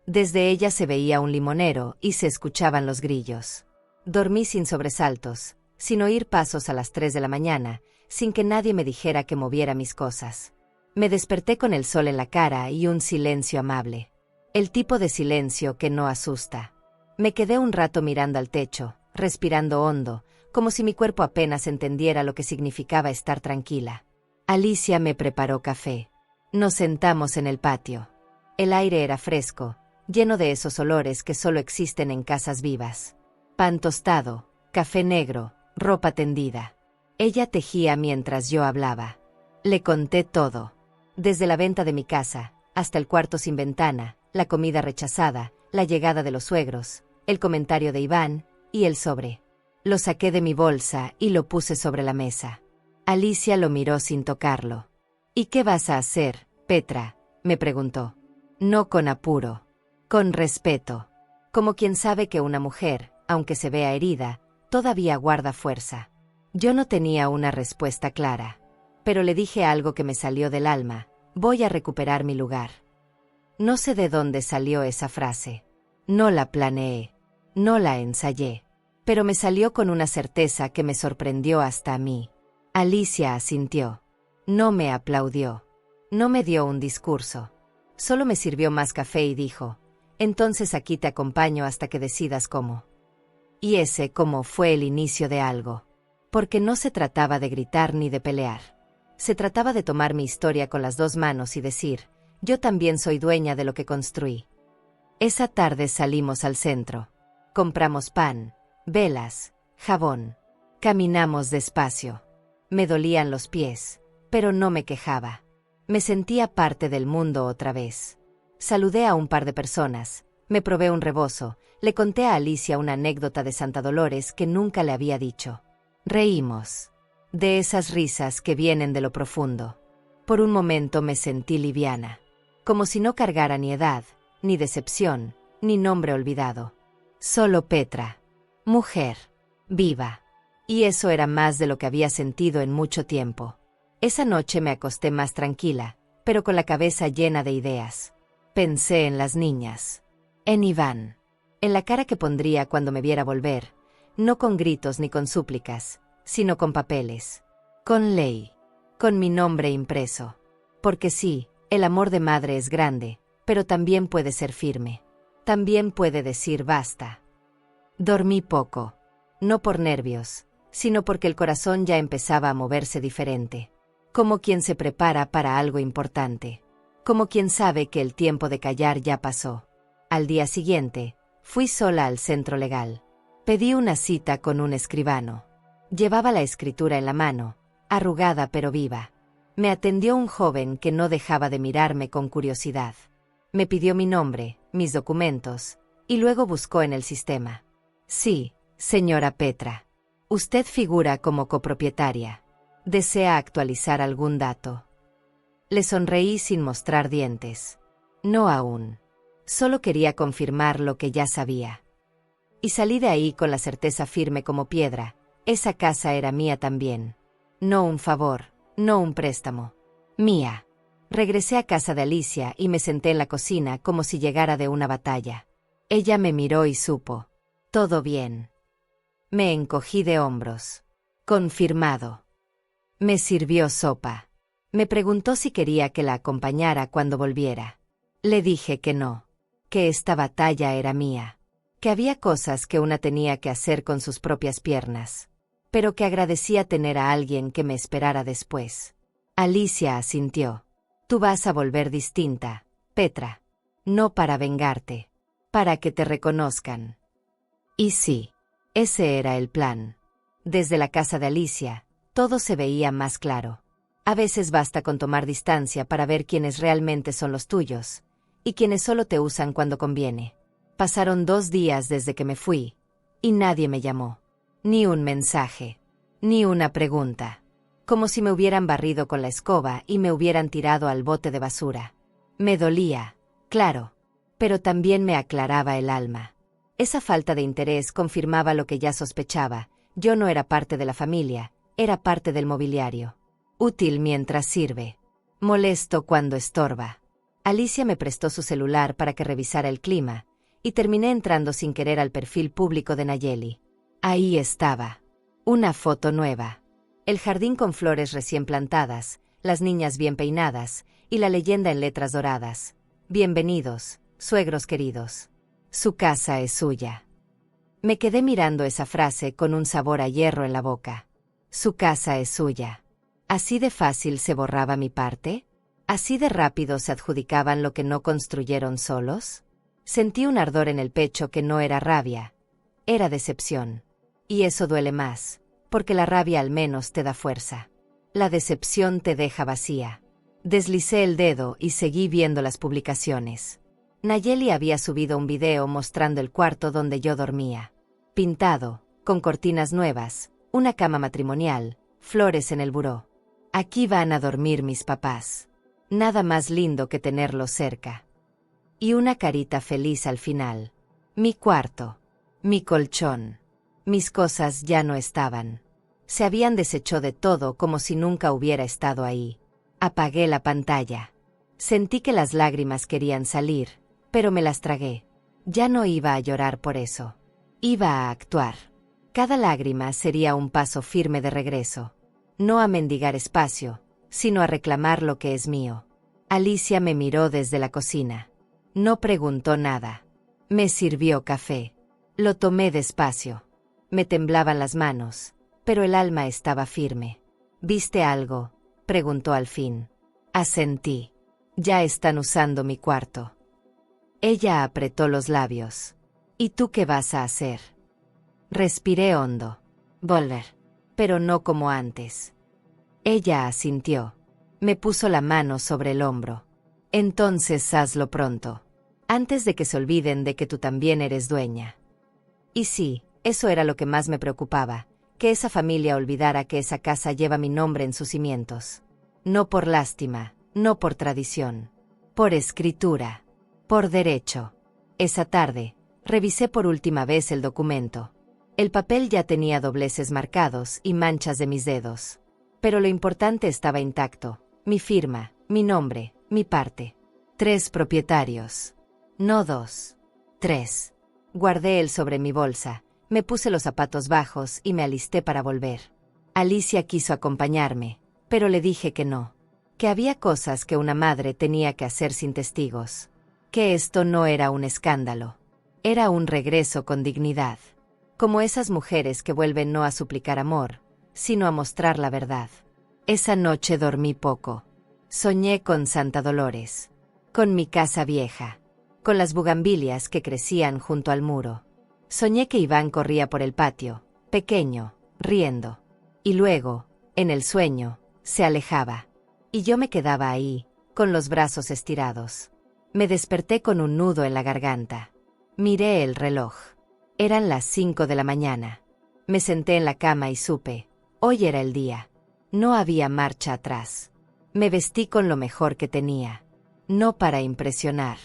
Desde ella se veía un limonero y se escuchaban los grillos. Dormí sin sobresaltos, sin oír pasos a las 3 de la mañana, sin que nadie me dijera que moviera mis cosas. Me desperté con el sol en la cara y un silencio amable. El tipo de silencio que no asusta. Me quedé un rato mirando al techo, respirando hondo, como si mi cuerpo apenas entendiera lo que significaba estar tranquila. Alicia me preparó café. Nos sentamos en el patio. El aire era fresco, lleno de esos olores que solo existen en casas vivas. Pan tostado, café negro, ropa tendida. Ella tejía mientras yo hablaba. Le conté todo. Desde la venta de mi casa, hasta el cuarto sin ventana, la comida rechazada, la llegada de los suegros, el comentario de Iván, y el sobre. Lo saqué de mi bolsa y lo puse sobre la mesa. Alicia lo miró sin tocarlo. ¿Y qué vas a hacer, Petra?, me preguntó. No con apuro. Con respeto. Como quien sabe que una mujer, aunque se vea herida, todavía guarda fuerza. Yo no tenía una respuesta clara. Pero le dije algo que me salió del alma. Voy a recuperar mi lugar. No sé de dónde salió esa frase. No la planeé. No la ensayé. Pero me salió con una certeza que me sorprendió hasta a mí. Alicia asintió. No me aplaudió. No me dio un discurso. Solo me sirvió más café y dijo, entonces aquí te acompaño hasta que decidas cómo. Y ese cómo fue el inicio de algo. Porque no se trataba de gritar ni de pelear. Se trataba de tomar mi historia con las dos manos y decir, yo también soy dueña de lo que construí. Esa tarde salimos al centro. Compramos pan, velas, jabón. Caminamos despacio. Me dolían los pies, pero no me quejaba. Me sentía parte del mundo otra vez. Saludé a un par de personas, me probé un rebozo, le conté a Alicia una anécdota de Santa Dolores que nunca le había dicho. Reímos. De esas risas que vienen de lo profundo. Por un momento me sentí liviana. Como si no cargara ni edad, ni decepción, ni nombre olvidado. Solo Petra. Mujer. Viva. Y eso era más de lo que había sentido en mucho tiempo. Esa noche me acosté más tranquila, pero con la cabeza llena de ideas. Pensé en las niñas. En Iván. En la cara que pondría cuando me viera volver. No con gritos ni con súplicas, sino con papeles. Con ley. Con mi nombre impreso. Porque sí, el amor de madre es grande, pero también puede ser firme. También puede decir basta. Dormí poco. No por nervios, sino porque el corazón ya empezaba a moverse diferente. Como quien se prepara para algo importante. Como quien sabe que el tiempo de callar ya pasó. Al día siguiente, fui sola al centro legal. Pedí una cita con un escribano. Llevaba la escritura en la mano, arrugada pero viva. Me atendió un joven que no dejaba de mirarme con curiosidad. Me pidió mi nombre, mis documentos, y luego buscó en el sistema. Sí, señora Petra. Usted figura como copropietaria. ¿Desea actualizar algún dato? Le sonreí sin mostrar dientes. No aún. Solo quería confirmar lo que ya sabía. Y salí de ahí con la certeza firme como piedra. Esa casa era mía también. No un favor, no un préstamo. Mía. Regresé a casa de Alicia y me senté en la cocina como si llegara de una batalla. Ella me miró y supo. Todo bien. Me encogí de hombros. Confirmado. Me sirvió sopa. Me preguntó si quería que la acompañara cuando volviera. Le dije que no. Que esta batalla era mía. Que había cosas que una tenía que hacer con sus propias piernas. Pero que agradecía tener a alguien que me esperara después. Alicia asintió. Tú vas a volver distinta, Petra. No para vengarte. Para que te reconozcan. Y sí, ese era el plan. Desde la casa de Alicia, todo se veía más claro. A veces basta con tomar distancia para ver quiénes realmente son los tuyos, y quienes solo te usan cuando conviene. Pasaron 2 días desde que me fui, y nadie me llamó. Ni un mensaje. Ni una pregunta. Como si me hubieran barrido con la escoba y me hubieran tirado al bote de basura. Me dolía, claro, pero también me aclaraba el alma. Esa falta de interés confirmaba lo que ya sospechaba. Yo no era parte de la familia, era parte del mobiliario. Útil mientras sirve. Molesto cuando estorba. Alicia me prestó su celular para que revisara el clima, y terminé entrando sin querer al perfil público de Nayeli. Ahí estaba. Una foto nueva. El jardín con flores recién plantadas, las niñas bien peinadas, y la leyenda en letras doradas. Bienvenidos, suegros queridos. Su casa es suya. Me quedé mirando esa frase con un sabor a hierro en la boca. Su casa es suya. ¿Así de fácil se borraba mi parte? ¿Así de rápido se adjudicaban lo que no construyeron solos? Sentí un ardor en el pecho que no era rabia, era decepción. Y eso duele más, porque la rabia al menos te da fuerza. La decepción te deja vacía. Deslicé el dedo y seguí viendo las publicaciones. Nayeli había subido un video mostrando el cuarto donde yo dormía. Pintado, con cortinas nuevas, una cama matrimonial, flores en el buró. Aquí van a dormir mis papás. Nada más lindo que tenerlos cerca. Y una carita feliz al final. Mi cuarto. Mi colchón. Mis cosas ya no estaban. Se habían deshecho de todo como si nunca hubiera estado ahí. Apagué la pantalla. Sentí que las lágrimas querían salir, pero me las tragué. Ya no iba a llorar por eso. Iba a actuar. Cada lágrima sería un paso firme de regreso. No a mendigar espacio, sino a reclamar lo que es mío. Alicia me miró desde la cocina. No preguntó nada. Me sirvió café. Lo tomé despacio. Me temblaban las manos, pero el alma estaba firme. ¿Viste algo?, preguntó al fin. Asentí. Ya están usando mi cuarto. Ella apretó los labios. ¿Y tú qué vas a hacer? Respiré hondo. Volver. Pero no como antes. Ella asintió. Me puso la mano sobre el hombro. Entonces hazlo pronto. Antes de que se olviden de que tú también eres dueña. Y sí, eso era lo que más me preocupaba, que esa familia olvidara que esa casa lleva mi nombre en sus cimientos. No por lástima, no por tradición. Por escritura. Por derecho. Esa tarde, revisé por última vez el documento. El papel ya tenía dobleces marcados y manchas de mis dedos. Pero lo importante estaba intacto. Mi firma, mi nombre, mi parte. 3 propietarios. No 2. 3. Guardé el sobre mi bolsa, me puse los zapatos bajos y me alisté para volver. Alicia quiso acompañarme, pero le dije que no. Que había cosas que una madre tenía que hacer sin testigos. Que esto no era un escándalo. Era un regreso con dignidad. Como esas mujeres que vuelven no a suplicar amor, sino a mostrar la verdad. Esa noche dormí poco. Soñé con Santa Dolores. Con mi casa vieja. Con las bugambilias que crecían junto al muro. Soñé que Iván corría por el patio, pequeño, riendo. Y luego, en el sueño, se alejaba. Y yo me quedaba ahí, con los brazos estirados. Me desperté con un nudo en la garganta. Miré el reloj. Eran las 5 de la mañana. Me senté en la cama y supe, hoy era el día. No había marcha atrás. Me vestí con lo mejor que tenía. No para impresionar.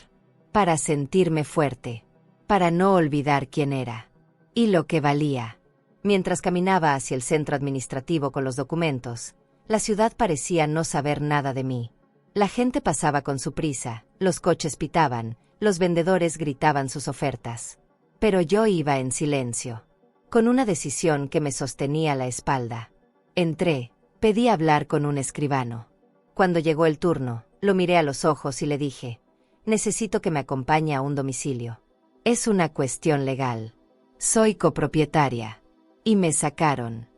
Para sentirme fuerte. Para no olvidar quién era. Y lo que valía. Mientras caminaba hacia el centro administrativo con los documentos, la ciudad parecía no saber nada de mí. La gente pasaba con su prisa, los coches pitaban, los vendedores gritaban sus ofertas. Pero yo iba en silencio, con una decisión que me sostenía la espalda. Entré, pedí hablar con un escribano. Cuando llegó el turno, lo miré a los ojos y le dije, necesito que me acompañe a un domicilio. Es una cuestión legal. Soy copropietaria. Y me sacaron.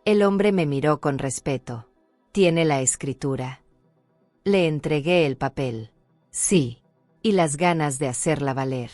El hombre me miró con respeto. ¿Tiene la escritura? Le entregué el papel. Sí. Y las ganas de hacerla valer.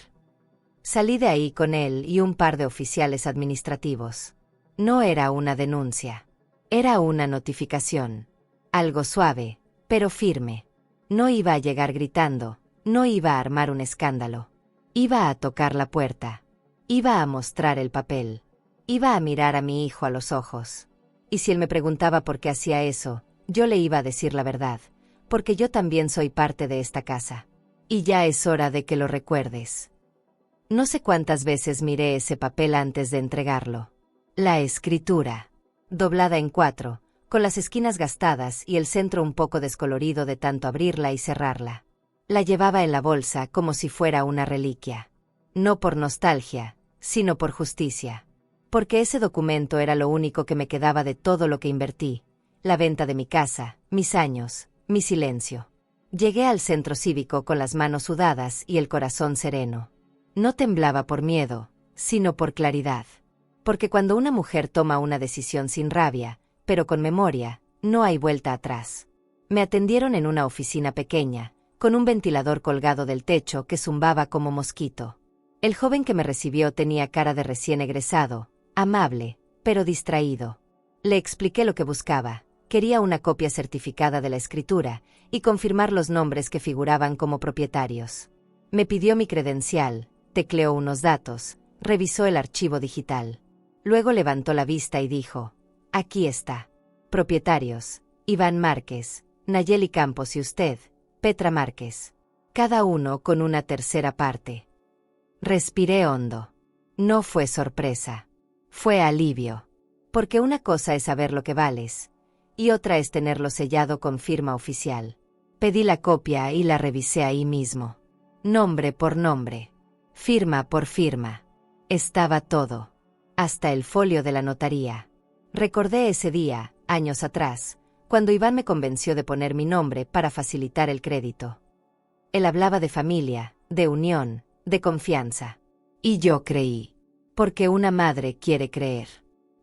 Salí de ahí con él y un par de oficiales administrativos. No era una denuncia. Era una notificación. Algo suave, pero firme. No iba a llegar gritando, no iba a armar un escándalo. Iba a tocar la puerta. Iba a mostrar el papel. Iba a mirar a mi hijo a los ojos. Y si él me preguntaba por qué hacía eso, yo le iba a decir la verdad, porque yo también soy parte de esta casa. Y ya es hora de que lo recuerdes. No sé cuántas veces miré ese papel antes de entregarlo. La escritura, doblada en 4, con las esquinas gastadas y el centro un poco descolorido de tanto abrirla y cerrarla. La llevaba en la bolsa como si fuera una reliquia. No por nostalgia, sino por justicia. Porque ese documento era lo único que me quedaba de todo lo que invertí. La venta de mi casa, mis años, mi silencio. Llegué al centro cívico con las manos sudadas y el corazón sereno. No temblaba por miedo, sino por claridad. Porque cuando una mujer toma una decisión sin rabia, pero con memoria, no hay vuelta atrás. Me atendieron en una oficina pequeña, con un ventilador colgado del techo que zumbaba como mosquito. El joven que me recibió tenía cara de recién egresado, amable, pero distraído. Le expliqué lo que buscaba. Quería una copia certificada de la escritura y confirmar los nombres que figuraban como propietarios. Me pidió mi credencial, tecleó unos datos, revisó el archivo digital. Luego levantó la vista y dijo, aquí está. Propietarios, Iván Márquez, Nayeli Campos y usted, Petra Márquez. Cada uno con una tercera parte. Respiré hondo. No fue sorpresa. Fue alivio. Porque una cosa es saber lo que vales, y otra es tenerlo sellado con firma oficial. Pedí la copia y la revisé ahí mismo. Nombre por nombre. Firma por firma. Estaba todo. Hasta el folio de la notaría. Recordé ese día, años atrás, cuando Iván me convenció de poner mi nombre para facilitar el crédito. Él hablaba de familia, de unión, de confianza. Y yo creí. Porque una madre quiere creer.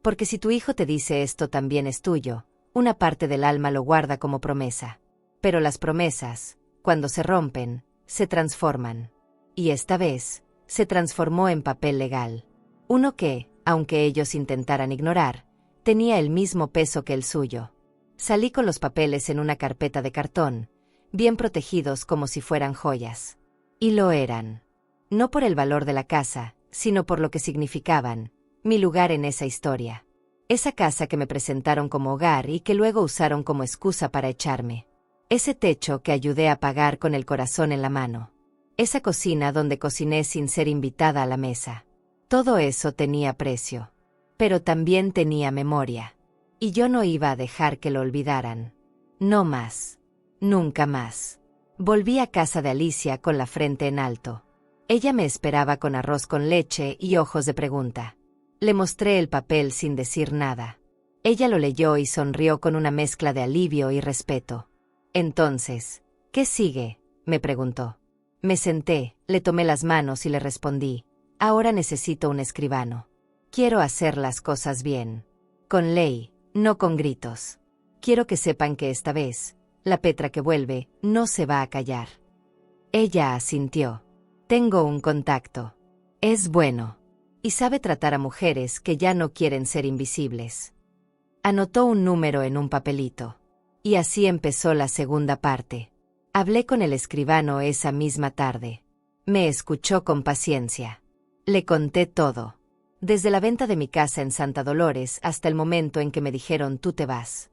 Porque si tu hijo te dice esto también es tuyo, una parte del alma lo guarda como promesa. Pero las promesas, cuando se rompen, se transforman. Y esta vez, se transformó en papel legal. Uno que, aunque ellos intentaran ignorar, tenía el mismo peso que el suyo. Salí con los papeles en una carpeta de cartón, bien protegidos como si fueran joyas. Y lo eran. No por el valor de la casa, sino por lo que significaban, mi lugar en esa historia. Esa casa que me presentaron como hogar y que luego usaron como excusa para echarme. Ese techo que ayudé a pagar con el corazón en la mano. Esa cocina donde cociné sin ser invitada a la mesa. Todo eso tenía precio. Pero también tenía memoria. Y yo no iba a dejar que lo olvidaran. No más. Nunca más. Volví a casa de Alicia con la frente en alto. Ella me esperaba con arroz con leche y ojos de pregunta. Le mostré el papel sin decir nada. Ella lo leyó y sonrió con una mezcla de alivio y respeto. Entonces, ¿qué sigue?, me preguntó. Me senté, le tomé las manos y le respondí. Ahora necesito un escribano. Quiero hacer las cosas bien. Con ley, no con gritos. Quiero que sepan que esta vez, la Petra que vuelve, no se va a callar. Ella asintió. Tengo un contacto. Es bueno. y sabe tratar a mujeres que ya no quieren ser invisibles. Anotó un número en un papelito. Y así empezó la segunda parte. Hablé con el escribano esa misma tarde. Me escuchó con paciencia. Le conté todo. Desde la venta de mi casa en Santa Dolores hasta el momento en que me dijeron tú te vas.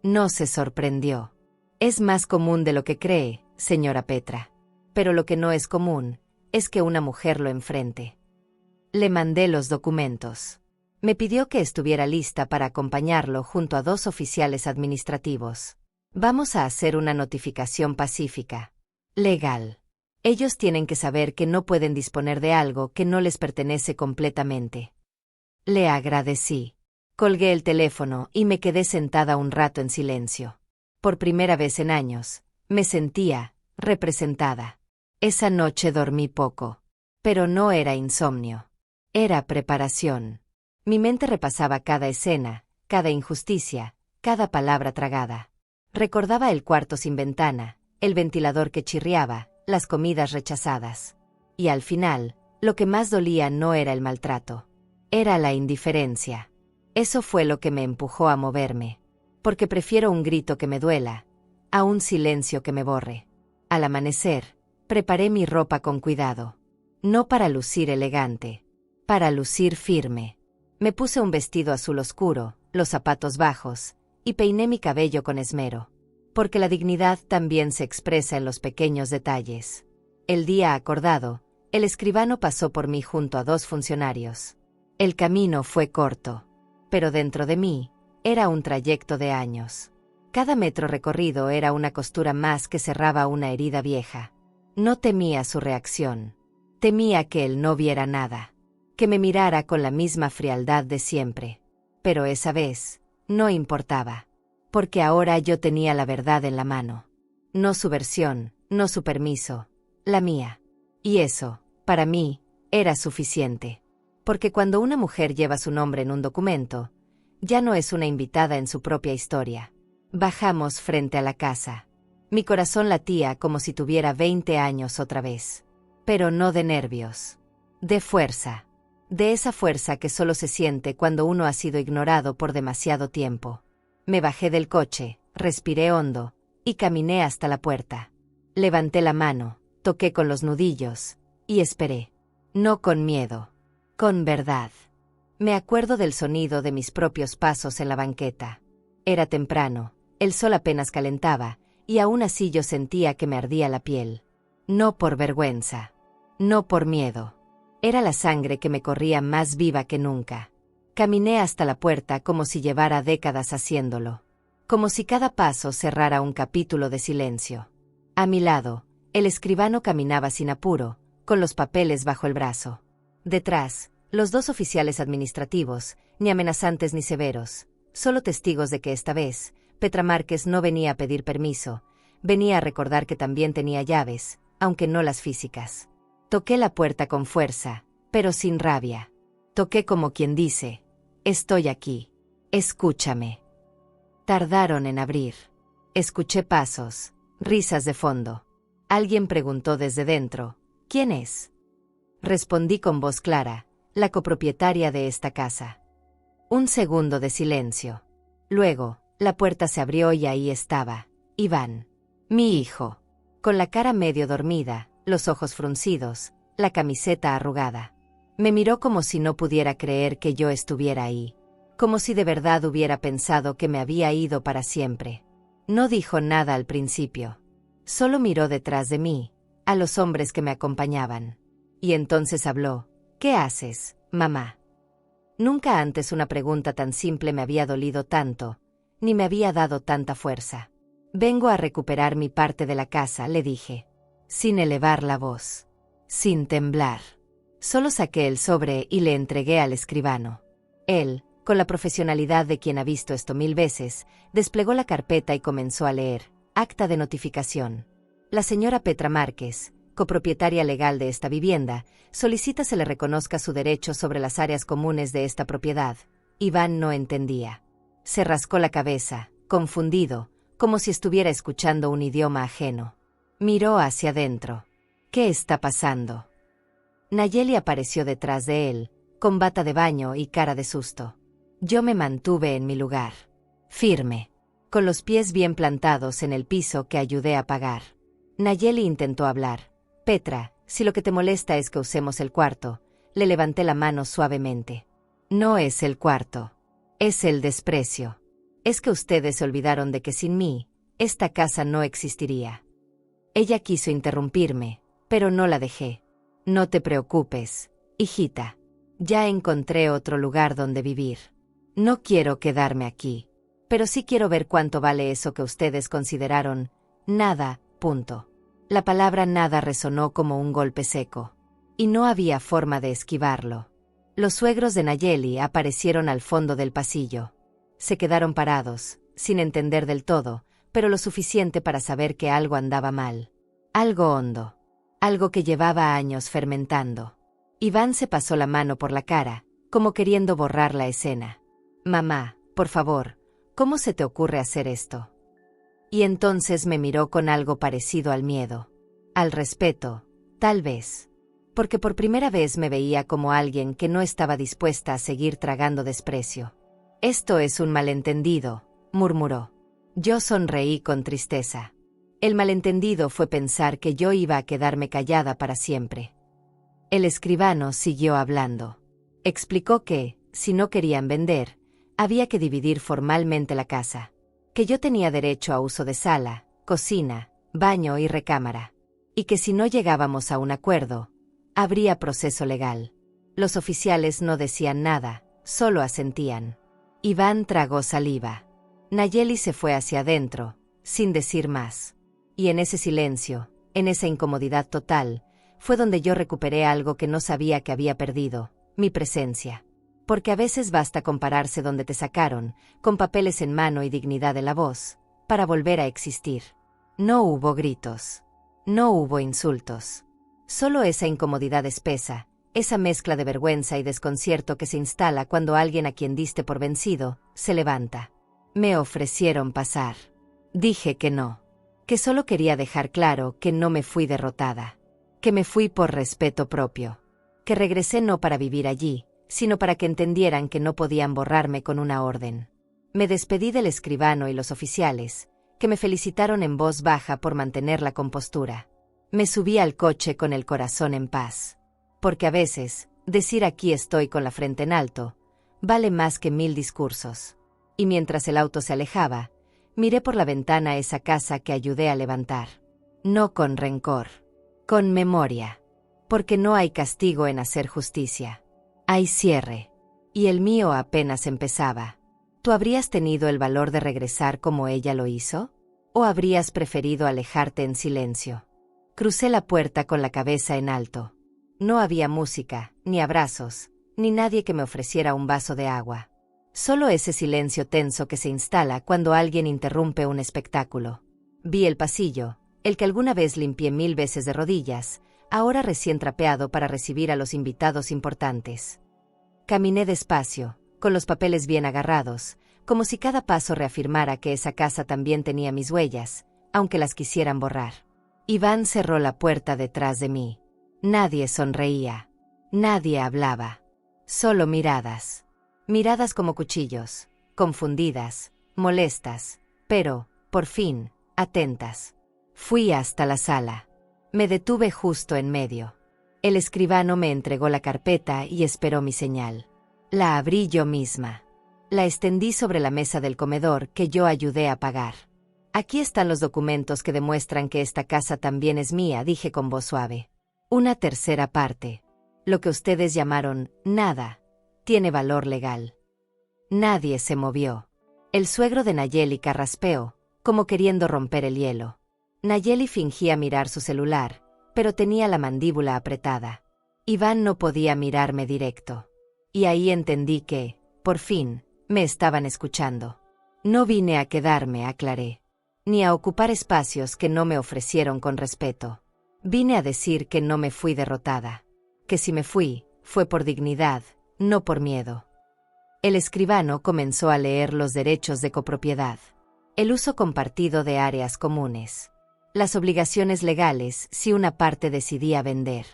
No se sorprendió. Es más común de lo que cree, señora Petra. Pero lo que no es común es que una mujer lo enfrente. Le mandé los documentos. Me pidió que estuviera lista para acompañarlo junto a 2 oficiales administrativos. Vamos a hacer una notificación pacífica. Legal. Ellos tienen que saber que no pueden disponer de algo que no les pertenece completamente. Le agradecí. Colgué el teléfono y me quedé sentada un rato en silencio. Por primera vez en años, me sentía representada. Esa noche dormí poco. Pero no era insomnio. Era preparación. Mi mente repasaba cada escena, cada injusticia, cada palabra tragada. Recordaba el cuarto sin ventana, el ventilador que chirriaba, las comidas rechazadas. Y al final, lo que más dolía no era el maltrato. Era la indiferencia. Eso fue lo que me empujó a moverme. Porque prefiero un grito que me duela, a un silencio que me borre. Al amanecer, preparé mi ropa con cuidado. No para lucir elegante, para lucir firme. Me puse un vestido azul oscuro, los zapatos bajos, y peiné mi cabello con esmero. Porque la dignidad también se expresa en los pequeños detalles. El día acordado, el escribano pasó por mí junto a 2 funcionarios. El camino fue corto, pero dentro de mí, era un trayecto de años. Cada metro recorrido era una costura más que cerraba una herida vieja. No temía su reacción. Temía que él no viera nada. Que me mirara con la misma frialdad de siempre. Pero esa vez, no importaba. Porque ahora yo tenía la verdad en la mano. No su versión, no su permiso, la mía. Y eso, para mí, era suficiente. Porque cuando una mujer lleva su nombre en un documento, ya no es una invitada en su propia historia. Bajamos frente a la casa. Mi corazón latía como si tuviera 20 años otra vez. Pero no de nervios. De fuerza. De esa fuerza que solo se siente cuando uno ha sido ignorado por demasiado tiempo. Me bajé del coche, respiré hondo, y caminé hasta la puerta. Levanté la mano, toqué con los nudillos, y esperé. No con miedo. Con verdad. Me acuerdo del sonido de mis propios pasos en la banqueta. Era temprano, el sol apenas calentaba, y aún así yo sentía que me ardía la piel. No por vergüenza. No por miedo. Era la sangre que me corría más viva que nunca. Caminé hasta la puerta como si llevara décadas haciéndolo. Como si cada paso cerrara un capítulo de silencio. A mi lado, el escribano caminaba sin apuro, con los papeles bajo el brazo. Detrás, los 2 oficiales administrativos, ni amenazantes ni severos, solo testigos de que esta vez, Petra Márquez no venía a pedir permiso, venía a recordar que también tenía llaves, aunque no las físicas. Toqué la puerta con fuerza, pero sin rabia. Toqué como quien dice, estoy aquí, escúchame. Tardaron en abrir. Escuché pasos, risas de fondo. Alguien preguntó desde dentro, ¿quién es? Respondí con voz clara, la copropietaria de esta casa. Un segundo de silencio. Luego, la puerta se abrió y ahí estaba, Iván, mi hijo, con la cara medio dormida, los ojos fruncidos, la camiseta arrugada. Me miró como si no pudiera creer que yo estuviera ahí, como si de verdad hubiera pensado que me había ido para siempre. No dijo nada al principio. Solo miró detrás de mí, a los hombres que me acompañaban. Y entonces habló, ¿qué haces, mamá? Nunca antes una pregunta tan simple me había dolido tanto, ni me había dado tanta fuerza. Vengo a recuperar mi parte de la casa, le dije, sin elevar la voz, sin temblar. Solo saqué el sobre y le entregué al escribano. Él, con la profesionalidad de quien ha visto esto 1000 veces, desplegó la carpeta y comenzó a leer. Acta de notificación. La señora Petra Márquez, copropietaria legal de esta vivienda, solicita se le reconozca su derecho sobre las áreas comunes de esta propiedad. Iván no entendía. Se rascó la cabeza, confundido, como si estuviera escuchando un idioma ajeno. Miró hacia adentro. ¿Qué está pasando? Nayeli apareció detrás de él, con bata de baño y cara de susto. Yo me mantuve en mi lugar, firme, con los pies bien plantados en el piso que ayudé a pagar. Nayeli intentó hablar. Petra, si lo que te molesta es que usemos el cuarto, le levanté la mano suavemente. No es el cuarto. Es el desprecio. Es que ustedes se olvidaron de que sin mí, esta casa no existiría. Ella quiso interrumpirme, pero no la dejé. No te preocupes, hijita. Ya encontré otro lugar donde vivir. No quiero quedarme aquí. Pero sí quiero ver cuánto vale eso que ustedes consideraron nada, punto. La palabra nada resonó como un golpe seco. Y no había forma de esquivarlo. Los suegros de Nayeli aparecieron al fondo del pasillo. Se quedaron parados, sin entender del todo, pero lo suficiente para saber que algo andaba mal. Algo hondo. Algo que llevaba años fermentando. Iván se pasó la mano por la cara, como queriendo borrar la escena. Mamá, por favor, ¿cómo se te ocurre hacer esto? Y entonces me miró con algo parecido al miedo. Al respeto, tal vez. Porque por primera vez me veía como alguien que no estaba dispuesta a seguir tragando desprecio. Esto es un malentendido, murmuró. Yo sonreí con tristeza. El malentendido fue pensar que yo iba a quedarme callada para siempre. El escribano siguió hablando. Explicó que, si no querían vender, había que dividir formalmente la casa. Que yo tenía derecho a uso de sala, cocina, baño y recámara. Y que si no llegábamos a un acuerdo, habría proceso legal. Los oficiales no decían nada, solo asentían. Iván tragó saliva. Nayeli se fue hacia adentro, sin decir más. Y en ese silencio, en esa incomodidad total, fue donde yo recuperé algo que no sabía que había perdido, mi presencia. Porque a veces basta compararse donde te sacaron, con papeles en mano y dignidad en la voz, para volver a existir. No hubo gritos. No hubo insultos. Solo esa incomodidad espesa, esa mezcla de vergüenza y desconcierto que se instala cuando alguien a quien diste por vencido, se levanta. Me ofrecieron pasar. Dije que no. Que solo quería dejar claro que no me fui derrotada. Que me fui por respeto propio. Que regresé no para vivir allí, sino para que entendieran que no podían borrarme con una orden. Me despedí del escribano y los oficiales, que me felicitaron en voz baja por mantener la compostura. Me subí al coche con el corazón en paz. Porque a veces, decir aquí estoy con la frente en alto, vale más que 1000 discursos. Y mientras el auto se alejaba, miré por la ventana esa casa que ayudé a levantar. No con rencor, con memoria. Porque no hay castigo en hacer justicia. Hay cierre. Y el mío apenas empezaba. ¿Tú habrías tenido el valor de regresar como ella lo hizo? ¿O habrías preferido alejarte en silencio? Crucé la puerta con la cabeza en alto. No había música, ni abrazos, ni nadie que me ofreciera un vaso de agua. Solo ese silencio tenso que se instala cuando alguien interrumpe un espectáculo. Vi el pasillo, el que alguna vez limpié 1000 veces de rodillas, ahora recién trapeado para recibir a los invitados importantes. Caminé despacio, con los papeles bien agarrados, como si cada paso reafirmara que esa casa también tenía mis huellas, aunque las quisieran borrar. Iván cerró la puerta detrás de mí. Nadie sonreía. Nadie hablaba. Solo miradas. Miradas como cuchillos, confundidas, molestas, pero, por fin, atentas. Fui hasta la sala. Me detuve justo en medio. El escribano me entregó la carpeta y esperó mi señal. La abrí yo misma. La extendí sobre la mesa del comedor que yo ayudé a pagar. Aquí están los documentos que demuestran que esta casa también es mía, dije con voz suave. Una tercera parte. Lo que ustedes llamaron nada, tiene valor legal. Nadie se movió. El suegro de Nayeli carraspeó, como queriendo romper el hielo. Nayeli fingía mirar su celular, pero tenía la mandíbula apretada. Iván no podía mirarme directo. Y ahí entendí que, por fin, me estaban escuchando. No vine a quedarme, aclaré. Ni a ocupar espacios que no me ofrecieron con respeto. Vine a decir que no me fui derrotada. Que si me fui, fue por dignidad, no por miedo. El escribano comenzó a leer los derechos de copropiedad. El uso compartido de áreas comunes. Las obligaciones legales si una parte decidía vender.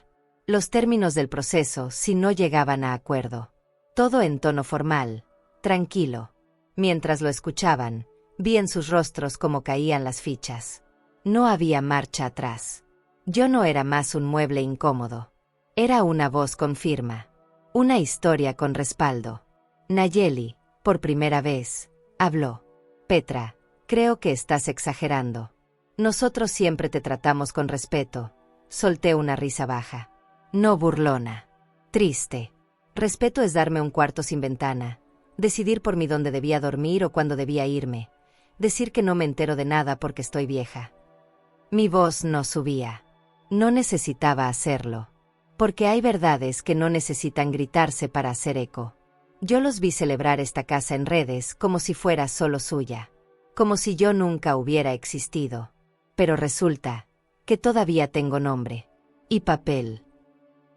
Los términos del proceso si no llegaban a acuerdo. Todo en tono formal, tranquilo. Mientras lo escuchaban, vi en sus rostros cómo caían las fichas. No había marcha atrás. Yo no era más un mueble incómodo. Era una voz con firma. Una historia con respaldo. Nayeli, por primera vez, habló. Petra, creo que estás exagerando. Nosotros siempre te tratamos con respeto. Solté una risa baja. No burlona. Triste. Respeto es darme un cuarto sin ventana. Decidir por mí dónde debía dormir o cuándo debía irme. Decir que no me entero de nada porque estoy vieja. Mi voz no subía. No necesitaba hacerlo. Porque hay verdades que no necesitan gritarse para hacer eco. Yo los vi celebrar esta casa en redes como si fuera solo suya. Como si yo nunca hubiera existido. Pero resulta que todavía tengo nombre. Y papel.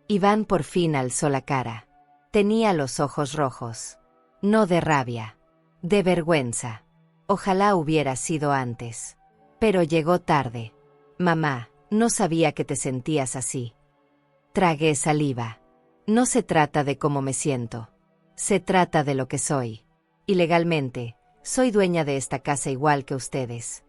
Iván por fin alzó la cara. Tenía los ojos rojos. No de rabia. De vergüenza. Ojalá hubiera sido antes. Pero llegó tarde. Mamá, no sabía que te sentías así. Tragué saliva. No se trata de cómo me siento. Se trata de lo que soy. Y legalmente, soy dueña de esta casa igual que ustedes.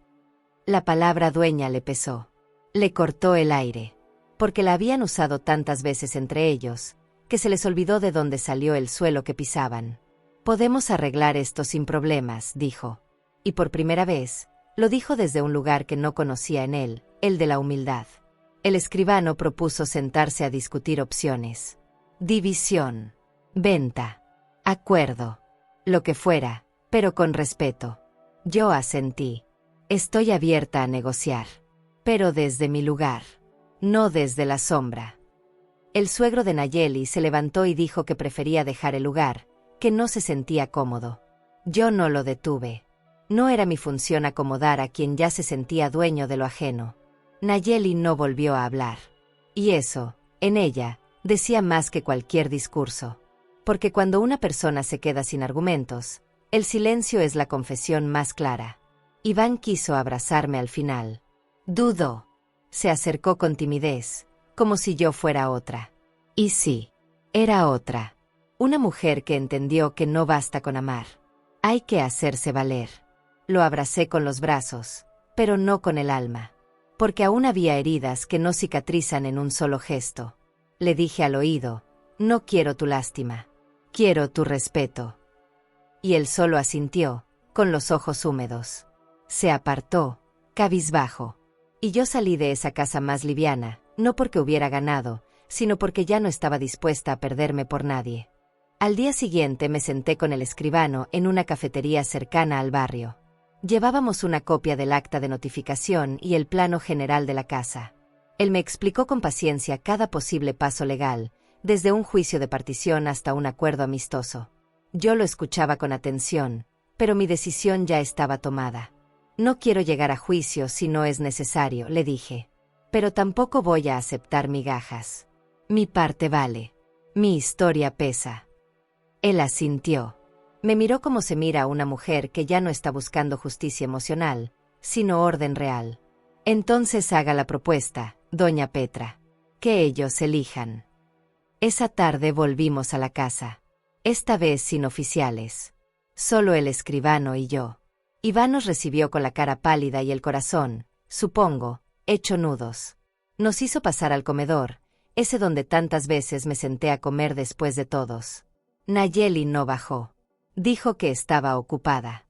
La palabra dueña le pesó. Le cortó el aire. Porque la habían usado tantas veces entre ellos, que se les olvidó de dónde salió el suelo que pisaban. Podemos arreglar esto sin problemas, dijo. Y por primera vez, lo dijo desde un lugar que no conocía en él, el de la humildad. El escribano propuso sentarse a discutir opciones. División. Venta. Acuerdo. Lo que fuera, pero con respeto. Yo asentí. Estoy abierta a negociar. Pero desde mi lugar. No desde la sombra. El suegro de Nayeli se levantó y dijo que prefería dejar el lugar, que no se sentía cómodo. Yo no lo detuve. No era mi función acomodar a quien ya se sentía dueño de lo ajeno. Nayeli no volvió a hablar. Y eso, en ella, decía más que cualquier discurso. Porque cuando una persona se queda sin argumentos, el silencio es la confesión más clara. Iván quiso abrazarme al final. Dudó. Se acercó con timidez, como si yo fuera otra. Y sí, era otra. Una mujer que entendió que no basta con amar. Hay que hacerse valer. Lo abracé con los brazos, pero no con el alma. Porque aún había heridas que no cicatrizan en un solo gesto. Le dije al oído, no quiero tu lástima. Quiero tu respeto. Y él solo asintió, con los ojos húmedos. Se apartó, cabizbajo. Y yo salí de esa casa más liviana, no porque hubiera ganado, sino porque ya no estaba dispuesta a perderme por nadie. Al día siguiente me senté con el escribano en una cafetería cercana al barrio. Llevábamos una copia del acta de notificación y el plano general de la casa. Él me explicó con paciencia cada posible paso legal, desde un juicio de partición hasta un acuerdo amistoso. Yo lo escuchaba con atención, pero mi decisión ya estaba tomada. No quiero llegar a juicio si no es necesario, le dije. Pero tampoco voy a aceptar migajas. Mi parte vale. Mi historia pesa. Él asintió. Me miró como se mira a una mujer que ya no está buscando justicia emocional, sino orden real. Entonces haga la propuesta, doña Petra. Que ellos elijan. Esa tarde volvimos a la casa. Esta vez sin oficiales. Solo el escribano y yo. Iván nos recibió con la cara pálida y el corazón, supongo, hecho nudos. Nos hizo pasar al comedor, ese donde tantas veces me senté a comer después de todos. Nayeli no bajó. Dijo que estaba ocupada.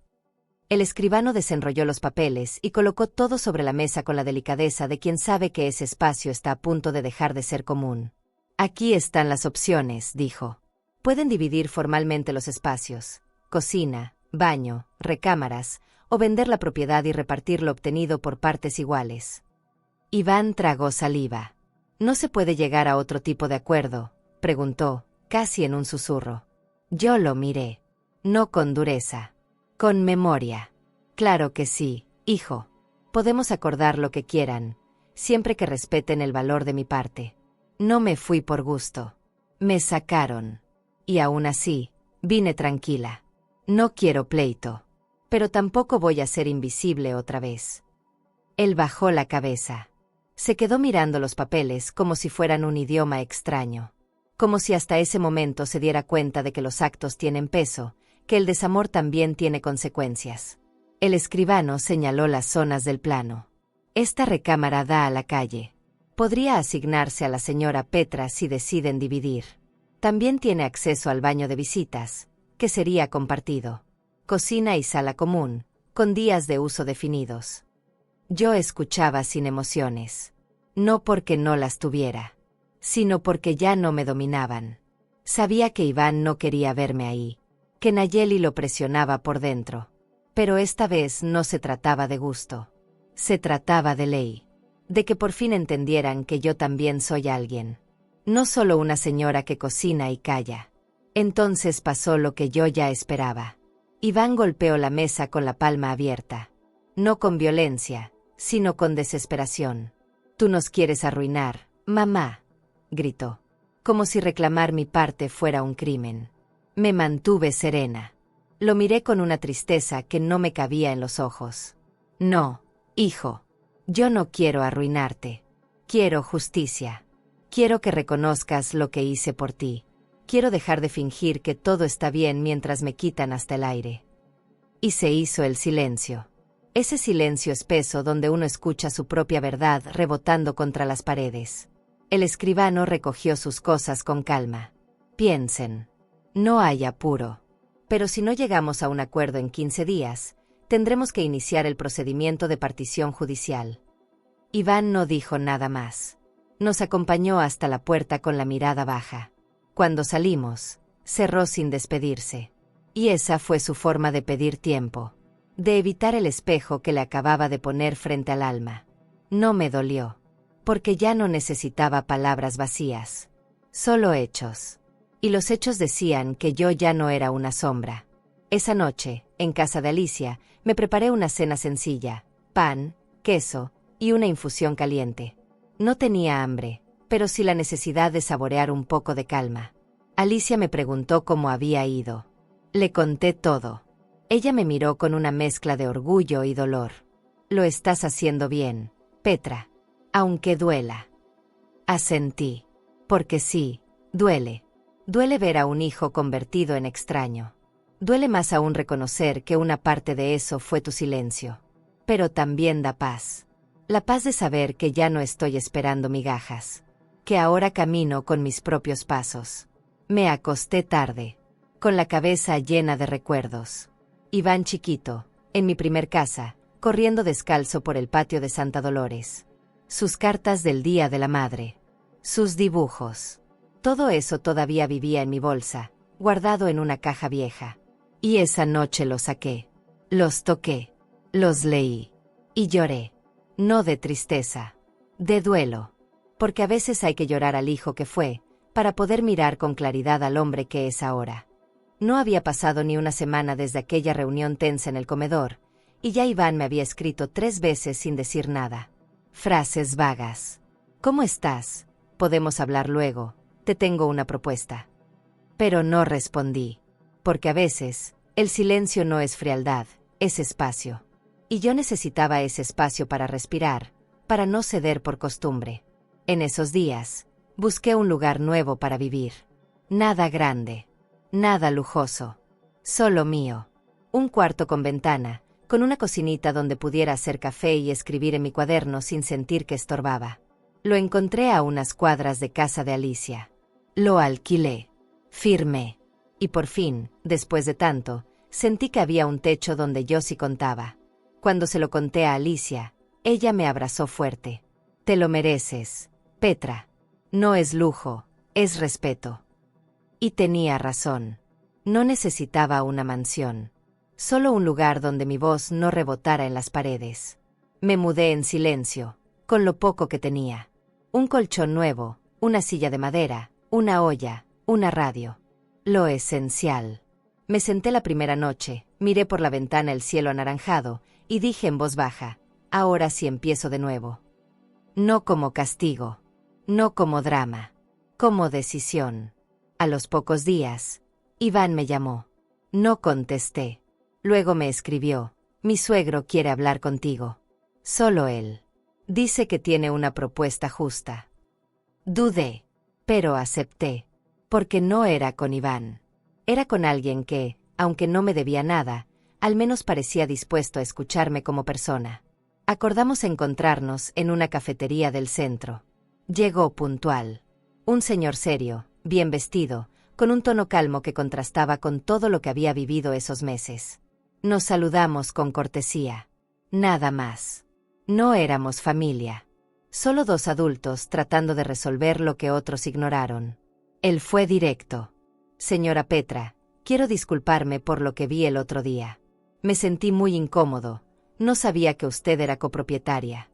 El escribano desenrolló los papeles y colocó todo sobre la mesa con la delicadeza de quien sabe que ese espacio está a punto de dejar de ser común. Aquí están las opciones, dijo. Pueden dividir formalmente los espacios. Cocina, baño, recámaras, o vender la propiedad y repartir lo obtenido por partes iguales. Iván tragó saliva. ¿No se puede llegar a otro tipo de acuerdo?, preguntó, casi en un susurro. Yo lo miré. No con dureza. Con memoria. Claro que sí, hijo. Podemos acordar lo que quieran, siempre que respeten el valor de mi parte. No me fui por gusto. Me sacaron. Y aún así, vine tranquila. No quiero pleito. Pero tampoco voy a ser invisible otra vez. Él bajó la cabeza. Se quedó mirando los papeles como si fueran un idioma extraño. Como si hasta ese momento se diera cuenta de que los actos tienen peso, que el desamor también tiene consecuencias. El escribano señaló las zonas del plano. Esta recámara da a la calle. Podría asignarse a la señora Petra si deciden dividir. También tiene acceso al baño de visitas, que sería compartido. Cocina y sala común, con días de uso definidos. Yo escuchaba sin emociones. No porque no las tuviera, sino porque ya no me dominaban. Sabía que Iván no quería verme ahí, que Nayeli lo presionaba por dentro. Pero esta vez no se trataba de gusto. Se trataba de ley. De que por fin entendieran que yo también soy alguien. No solo una señora que cocina y calla. Entonces pasó lo que yo ya esperaba. Iván golpeó la mesa con la palma abierta. No con violencia, sino con desesperación. «Tú nos quieres arruinar, mamá», gritó. Como si reclamar mi parte fuera un crimen. Me mantuve serena. Lo miré con una tristeza que no me cabía en los ojos. «No, hijo. Yo no quiero arruinarte. Quiero justicia. Quiero que reconozcas lo que hice por ti. Quiero dejar de fingir que todo está bien mientras me quitan hasta el aire». Y se hizo el silencio. Ese silencio espeso donde uno escucha su propia verdad rebotando contra las paredes. El escribano recogió sus cosas con calma. «Piensen. No hay apuro. Pero si no llegamos a un acuerdo en 15 días, tendremos que iniciar el procedimiento de partición judicial». Iván no dijo nada más. Nos acompañó hasta la puerta con la mirada baja. Cuando salimos, cerró sin despedirse. Y esa fue su forma de pedir tiempo. De evitar el espejo que le acababa de poner frente al alma. No me dolió. Porque ya no necesitaba palabras vacías. Solo hechos. Y los hechos decían que yo ya no era una sombra. Esa noche, en casa de Alicia, me preparé una cena sencilla. Pan, queso y una infusión caliente. No tenía hambre, pero sí la necesidad de saborear un poco de calma. Alicia me preguntó cómo había ido. Le conté todo. Ella me miró con una mezcla de orgullo y dolor. «Lo estás haciendo bien, Petra. Aunque duela». Asentí. Porque sí, duele. Duele ver a un hijo convertido en extraño. Duele más aún reconocer que una parte de eso fue tu silencio. Pero también da paz. La paz de saber que ya no estoy esperando migajas. Que ahora camino con mis propios pasos. Me acosté tarde. Con la cabeza llena de recuerdos. Iván chiquito, en mi primer casa, corriendo descalzo por el patio de Santa Dolores. Sus cartas del Día de la Madre. Sus dibujos. Todo eso todavía vivía en mi bolsa, guardado en una caja vieja. Y esa noche los saqué. Los toqué. Los leí. Y lloré. No de tristeza. De duelo. Porque a veces hay que llorar al hijo que fue, para poder mirar con claridad al hombre que es ahora. No había pasado ni una semana desde aquella reunión tensa en el comedor, y ya Iván me había escrito 3 veces sin decir nada. Frases vagas. «¿Cómo estás? Podemos hablar luego. Te tengo una propuesta». Pero no respondí. Porque a veces, el silencio no es frialdad, es espacio. Y yo necesitaba ese espacio para respirar, para no ceder por costumbre. En esos días, busqué un lugar nuevo para vivir. Nada grande. Nada lujoso. Solo mío. Un cuarto con ventana, con una cocinita donde pudiera hacer café y escribir en mi cuaderno sin sentir que estorbaba. Lo encontré a unas cuadras de casa de Alicia. Lo alquilé. Firmé. Y por fin, después de tanto, sentí que había un techo donde yo sí contaba. Cuando se lo conté a Alicia, ella me abrazó fuerte. «Te lo mereces, Petra. No es lujo, es respeto». Y tenía razón. No necesitaba una mansión. Solo un lugar donde mi voz no rebotara en las paredes. Me mudé en silencio, con lo poco que tenía. Un colchón nuevo, una silla de madera, una olla, una radio. Lo esencial. Me senté la primera noche, miré por la ventana el cielo anaranjado, y dije en voz baja, «Ahora sí empiezo de nuevo». No como castigo. No como drama. Como decisión. A los pocos días, Iván me llamó. No contesté. Luego me escribió: «Mi suegro quiere hablar contigo». Solo él. Dice que tiene una propuesta justa. Dudé, pero acepté, porque no era con Iván. Era con alguien que, aunque no me debía nada, al menos parecía dispuesto a escucharme como persona. Acordamos encontrarnos en una cafetería del centro. Llegó puntual. Un señor serio, bien vestido, con un tono calmo que contrastaba con todo lo que había vivido esos meses. Nos saludamos con cortesía. Nada más. No éramos familia. Solo dos adultos tratando de resolver lo que otros ignoraron. Él fue directo. Señora Petra, quiero disculparme por lo que vi el otro día. Me sentí muy incómodo. No sabía que usted era copropietaria.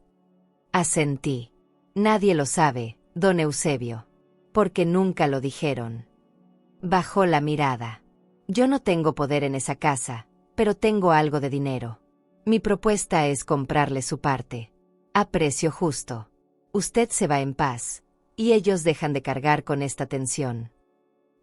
Asentí. Nadie lo sabe, don Eusebio. Porque nunca lo dijeron. Bajó la mirada. Yo no tengo poder en esa casa, pero tengo algo de dinero. Mi propuesta es comprarle su parte. A precio justo. Usted se va en paz, y ellos dejan de cargar con esta tensión.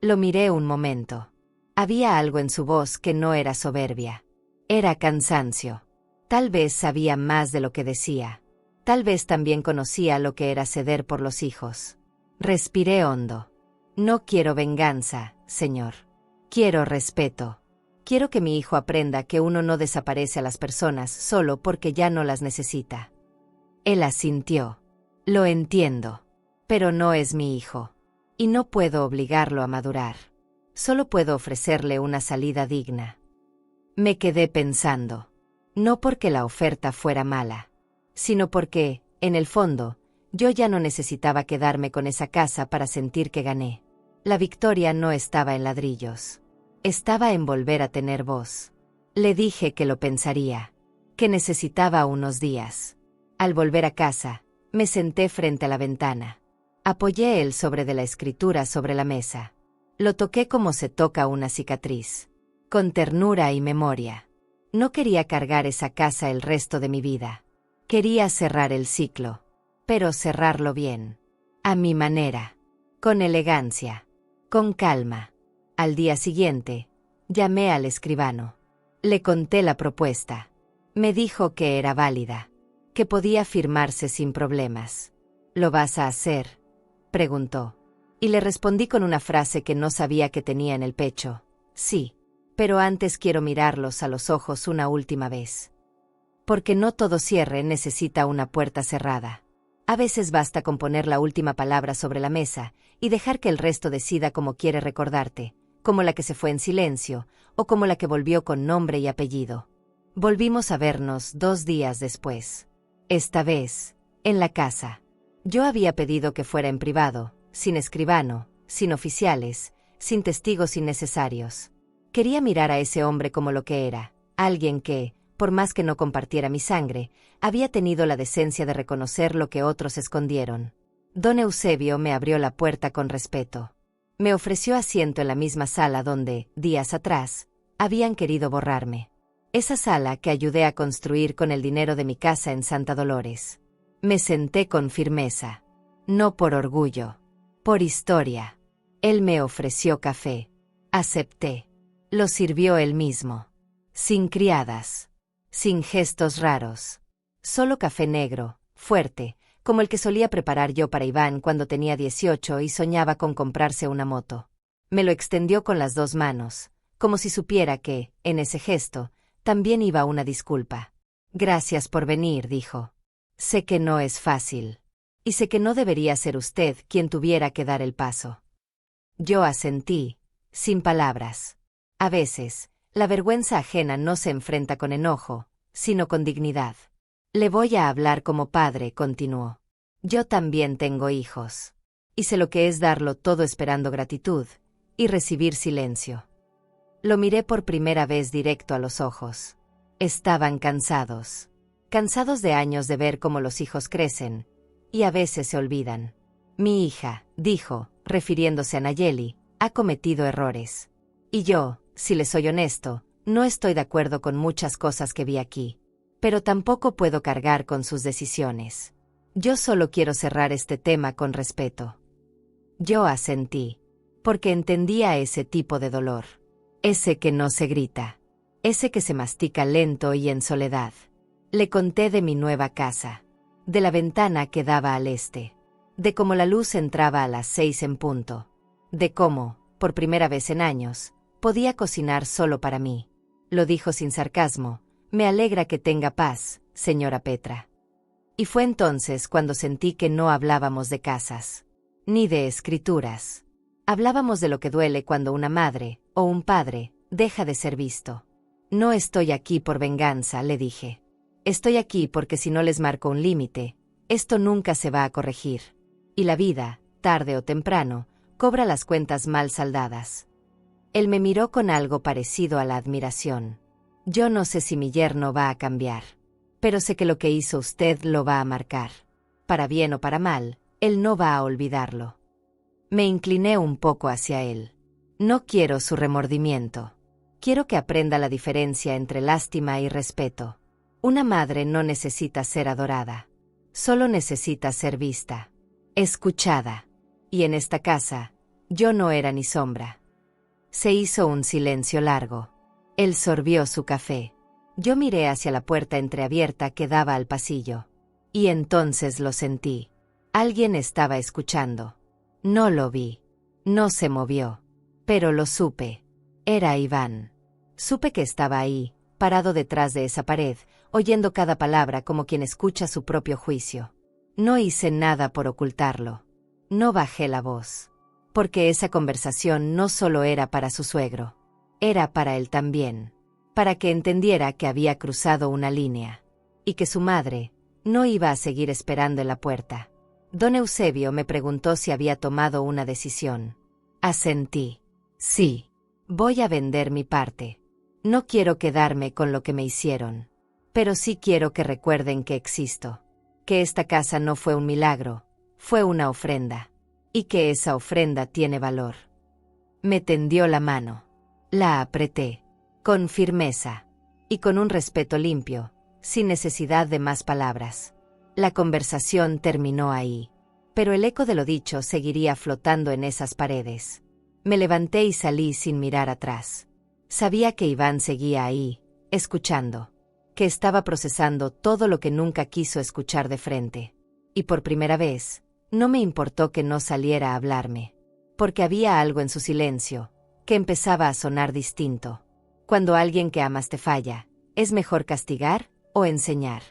Lo miré un momento. Había algo en su voz que no era soberbia. Era cansancio. Tal vez sabía más de lo que decía. Tal vez también conocía lo que era ceder por los hijos. Respiré hondo. No quiero venganza, señor. Quiero respeto. Quiero que mi hijo aprenda que uno no desaparece a las personas solo porque ya no las necesita. Él asintió. Lo entiendo. Pero no es mi hijo. Y no puedo obligarlo a madurar. Solo puedo ofrecerle una salida digna. Me quedé pensando. No porque la oferta fuera mala, sino porque, en el fondo, yo ya no necesitaba quedarme con esa casa para sentir que gané. La victoria no estaba en ladrillos. Estaba en volver a tener voz. Le dije que lo pensaría, que necesitaba unos días. Al volver a casa, me senté frente a la ventana. Apoyé el sobre de la escritura sobre la mesa. Lo toqué como se toca una cicatriz, con ternura y memoria. No quería cargar esa casa el resto de mi vida. Quería cerrar el ciclo, pero cerrarlo bien. A mi manera. Con elegancia. Con calma. Al día siguiente, llamé al escribano. Le conté la propuesta. Me dijo que era válida, que podía firmarse sin problemas. ¿Lo vas a hacer?, preguntó. Y le respondí con una frase que no sabía que tenía en el pecho. Sí, pero antes quiero mirarlos a los ojos una última vez. Porque no todo cierre necesita una puerta cerrada. A veces basta con poner la última palabra sobre la mesa y dejar que el resto decida cómo quiere recordarte, como la que se fue en silencio, o como la que volvió con nombre y apellido. Volvimos a vernos 2 días después. Esta vez, en la casa. Yo había pedido que fuera en privado, sin escribano, sin oficiales, sin testigos innecesarios. Quería mirar a ese hombre como lo que era, alguien que, por más que no compartiera mi sangre, había tenido la decencia de reconocer lo que otros escondieron. Don Eusebio me abrió la puerta con respeto. Me ofreció asiento en la misma sala donde, días atrás, habían querido borrarme. Esa sala que ayudé a construir con el dinero de mi casa en Santa Dolores. Me senté con firmeza. No por orgullo. Por historia. Él me ofreció café. Acepté. Lo sirvió él mismo. Sin criadas. Sin gestos raros. Solo café negro, fuerte, como el que solía preparar yo para Iván cuando tenía 18 y soñaba con comprarse una moto. Me lo extendió con las 2 manos, como si supiera que, en ese gesto, también iba una disculpa. Gracias por venir, dijo. Sé que no es fácil. Y sé que no debería ser usted quien tuviera que dar el paso. Yo asentí, sin palabras. A veces, la vergüenza ajena no se enfrenta con enojo, sino con dignidad. Le voy a hablar como padre, continuó. Yo también tengo hijos. Y sé lo que es darlo todo esperando gratitud, y recibir silencio. Lo miré por primera vez directo a los ojos. Estaban cansados. Cansados de años de ver cómo los hijos crecen, y a veces se olvidan. Mi hija, dijo, refiriéndose a Nayeli, ha cometido errores. Y yo, si le soy honesto, no estoy de acuerdo con muchas cosas que vi aquí. Pero tampoco puedo cargar con sus decisiones. Yo solo quiero cerrar este tema con respeto. Yo asentí, porque entendía ese tipo de dolor. Ese que no se grita. Ese que se mastica lento y en soledad. Le conté de mi nueva casa. de la ventana que daba al este, de cómo la luz entraba a las 6 en punto, de cómo, por primera vez en años, podía cocinar solo para mí. Lo dijo sin sarcasmo: me alegra que tenga paz, señora Petra. Y fue entonces cuando sentí que no hablábamos de casas, ni de escrituras. Hablábamos de lo que duele cuando una madre, o un padre, deja de ser visto. No estoy aquí por venganza, le dije. Estoy aquí porque si no les marco un límite, esto nunca se va a corregir. Y la vida, tarde o temprano, cobra las cuentas mal saldadas. Él me miró con algo parecido a la admiración. Yo no sé si mi yerno va a cambiar, pero sé que lo que hizo usted lo va a marcar. Para bien o para mal, él no va a olvidarlo. Me incliné un poco hacia él. No quiero su remordimiento. Quiero que aprenda la diferencia entre lástima y respeto. Una madre no necesita ser adorada. Solo necesita ser vista, escuchada. Y en esta casa, yo no era ni sombra. Se hizo un silencio largo. Él sorbió su café. Yo miré hacia la puerta entreabierta que daba al pasillo. Y entonces lo sentí. Alguien estaba escuchando. No lo vi. No se movió. Pero lo supe. Era Iván. Supe que estaba ahí, parado detrás de esa pared, oyendo cada palabra como quien escucha su propio juicio. No hice nada por ocultarlo. No bajé la voz. Porque esa conversación no solo era para su suegro. Era para él también. Para que entendiera que había cruzado una línea. Y que su madre no iba a seguir esperando en la puerta. Don Eusebio me preguntó si había tomado una decisión. Asentí. Sí. Voy a vender mi parte. No quiero quedarme con lo que me hicieron. Pero sí quiero que recuerden que existo. Que esta casa no fue un milagro, fue una ofrenda. Y que esa ofrenda tiene valor. Me tendió la mano. La apreté. Con firmeza. Y con un respeto limpio, sin necesidad de más palabras. La conversación terminó ahí. Pero el eco de lo dicho seguiría flotando en esas paredes. Me levanté y salí sin mirar atrás. Sabía que Iván seguía ahí, escuchando. Que estaba procesando todo lo que nunca quiso escuchar de frente. Y por primera vez, no me importó que no saliera a hablarme. Porque había algo en su silencio, que empezaba a sonar distinto. Cuando alguien que amas te falla, ¿es mejor castigar o enseñar?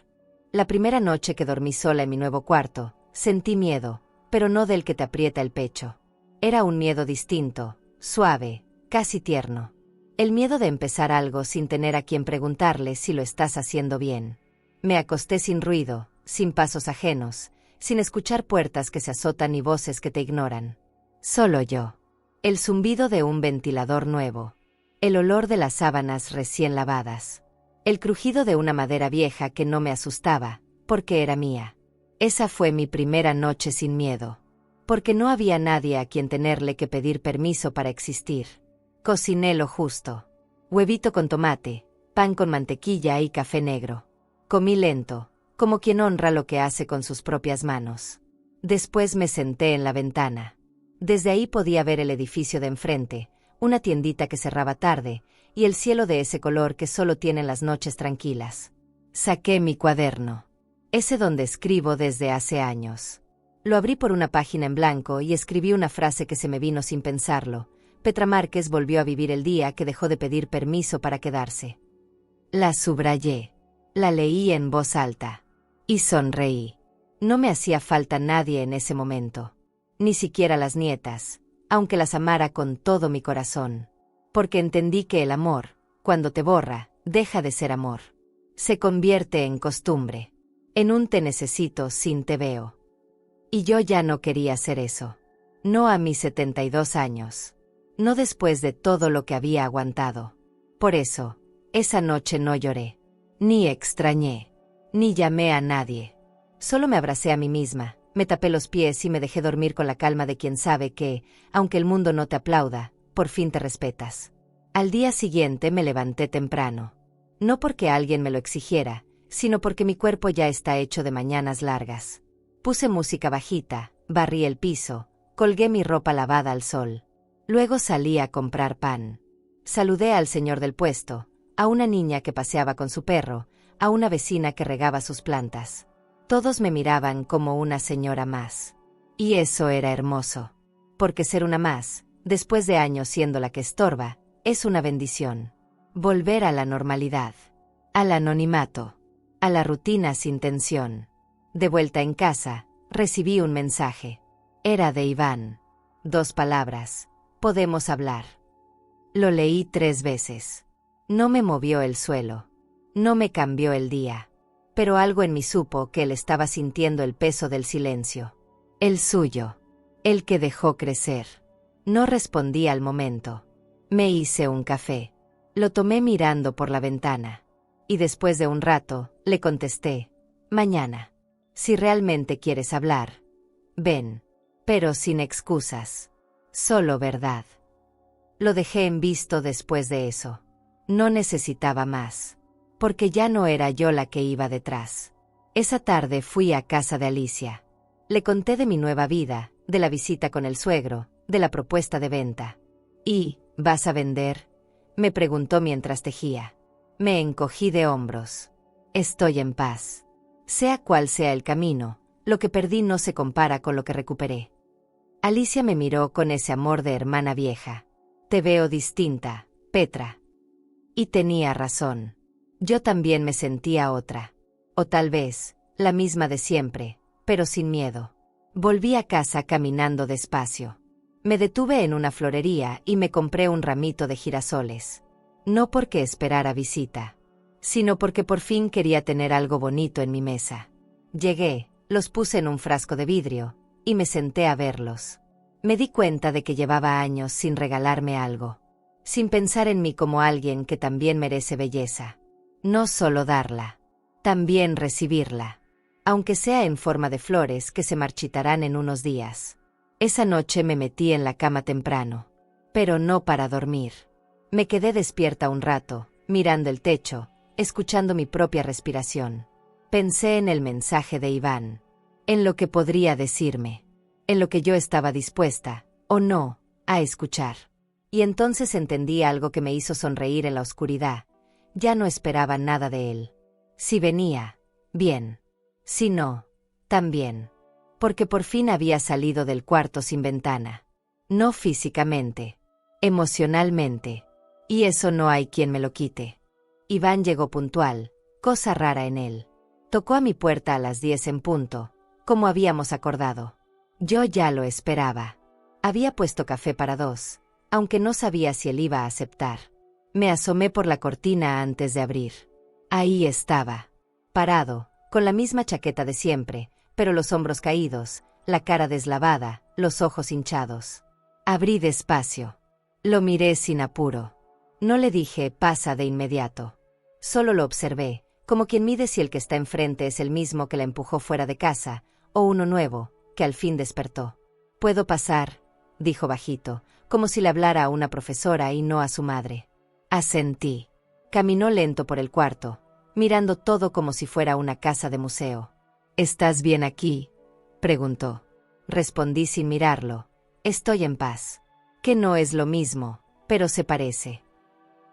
La primera noche que dormí sola en mi nuevo cuarto, sentí miedo, pero no del que te aprieta el pecho. Era un miedo distinto, suave, casi tierno. El miedo de empezar algo sin tener a quien preguntarle si lo estás haciendo bien. Me acosté sin ruido, sin pasos ajenos, sin escuchar puertas que se azotan y voces que te ignoran. Solo yo. El zumbido de un ventilador nuevo. El olor de las sábanas recién lavadas. El crujido de una madera vieja que no me asustaba, porque era mía. Esa fue mi primera noche sin miedo. Porque no había nadie a quien tenerle que pedir permiso para existir. Cociné lo justo. Huevito con tomate, pan con mantequilla y café negro. Comí lento, como quien honra lo que hace con sus propias manos. Después me senté en la ventana. Desde ahí podía ver el edificio de enfrente, una tiendita que cerraba tarde, y el cielo de ese color que solo tienen las noches tranquilas. Saqué mi cuaderno. Ese donde escribo desde hace años. Lo abrí por una página en blanco y escribí una frase que se me vino sin pensarlo. Petra Márquez volvió a vivir el día que dejó de pedir permiso para quedarse. La subrayé. La leí en voz alta. Y sonreí. No me hacía falta nadie en ese momento. Ni siquiera las nietas, aunque las amara con todo mi corazón. Porque entendí que el amor, cuando te borra, deja de ser amor. Se convierte en costumbre. En un te necesito sin te veo. Y yo ya no quería hacer eso. No a mis 72 años. No después de todo lo que había aguantado. Por eso, esa noche no lloré. Ni extrañé. Ni llamé a nadie. Solo me abracé a mí misma, me tapé los pies y me dejé dormir con la calma de quien sabe que, aunque el mundo no te aplauda, por fin te respetas. Al día siguiente me levanté temprano. No porque alguien me lo exigiera, sino porque mi cuerpo ya está hecho de mañanas largas. Puse música bajita, barrí el piso, colgué mi ropa lavada al sol. Luego salí a comprar pan. Saludé al señor del puesto, a una niña que paseaba con su perro, a una vecina que regaba sus plantas. Todos me miraban como una señora más. Y eso era hermoso. Porque ser una más, después de años siendo la que estorba, es una bendición. Volver a la normalidad. Al anonimato. A la rutina sin tensión. De vuelta en casa, recibí un mensaje. Era de Iván. 2 palabras. Podemos hablar. Lo leí 3 veces. No me movió el suelo. No me cambió el día. Pero algo en mí supo que él estaba sintiendo el peso del silencio. El suyo. El que dejó crecer. No respondí al momento. Me hice un café. Lo tomé mirando por la ventana. Y después de un rato, le contesté. Mañana. Si realmente quieres hablar. Ven. Pero sin excusas. Solo verdad. Lo dejé en visto después de eso. No necesitaba más. Porque ya no era yo la que iba detrás. Esa tarde fui a casa de Alicia. Le conté de mi nueva vida, de la visita con el suegro, de la propuesta de venta. ¿Y, vas a vender?, me preguntó mientras tejía. Me encogí de hombros. Estoy en paz. Sea cual sea el camino, lo que perdí no se compara con lo que recuperé. Alicia me miró con ese amor de hermana vieja. Te veo distinta, Petra. Y tenía razón. Yo también me sentía otra. O tal vez, la misma de siempre, pero sin miedo. Volví a casa caminando despacio. Me detuve en una florería y me compré un ramito de girasoles. No porque esperara visita, sino porque por fin quería tener algo bonito en mi mesa. Llegué, los puse en un frasco de vidrio, y me senté a verlos. Me di cuenta de que llevaba años sin regalarme algo. Sin pensar en mí como alguien que también merece belleza. No solo darla, también recibirla. Aunque sea en forma de flores que se marchitarán en unos días. Esa noche me metí en la cama temprano. Pero no para dormir. Me quedé despierta un rato, mirando el techo, escuchando mi propia respiración. Pensé en el mensaje de Iván. En lo que podría decirme. En lo que yo estaba dispuesta, o no, a escuchar. Y entonces entendí algo que me hizo sonreír en la oscuridad. Ya no esperaba nada de él. Si venía, bien. Si no, también. Porque por fin había salido del cuarto sin ventana. No físicamente, emocionalmente. Y eso no hay quien me lo quite. Iván llegó puntual, cosa rara en él. Tocó a mi puerta a las 10 en punto, como habíamos acordado. Yo ya lo esperaba. Había puesto café para 2, aunque no sabía si él iba a aceptar. Me asomé por la cortina antes de abrir. Ahí estaba, parado, con la misma chaqueta de siempre, pero los hombros caídos, la cara deslavada, los ojos hinchados. Abrí despacio. Lo miré sin apuro. No le dije, pasa de inmediato. Solo lo observé, como quien mide si el que está enfrente es el mismo que la empujó fuera de casa, o uno nuevo, que al fin despertó. «¿Puedo pasar?», dijo bajito, como si le hablara a una profesora y no a su madre. Asentí. Caminó lento por el cuarto, mirando todo como si fuera una casa de museo. «¿Estás bien aquí?», preguntó. Respondí sin mirarlo. «Estoy en paz». Que no es lo mismo, pero se parece.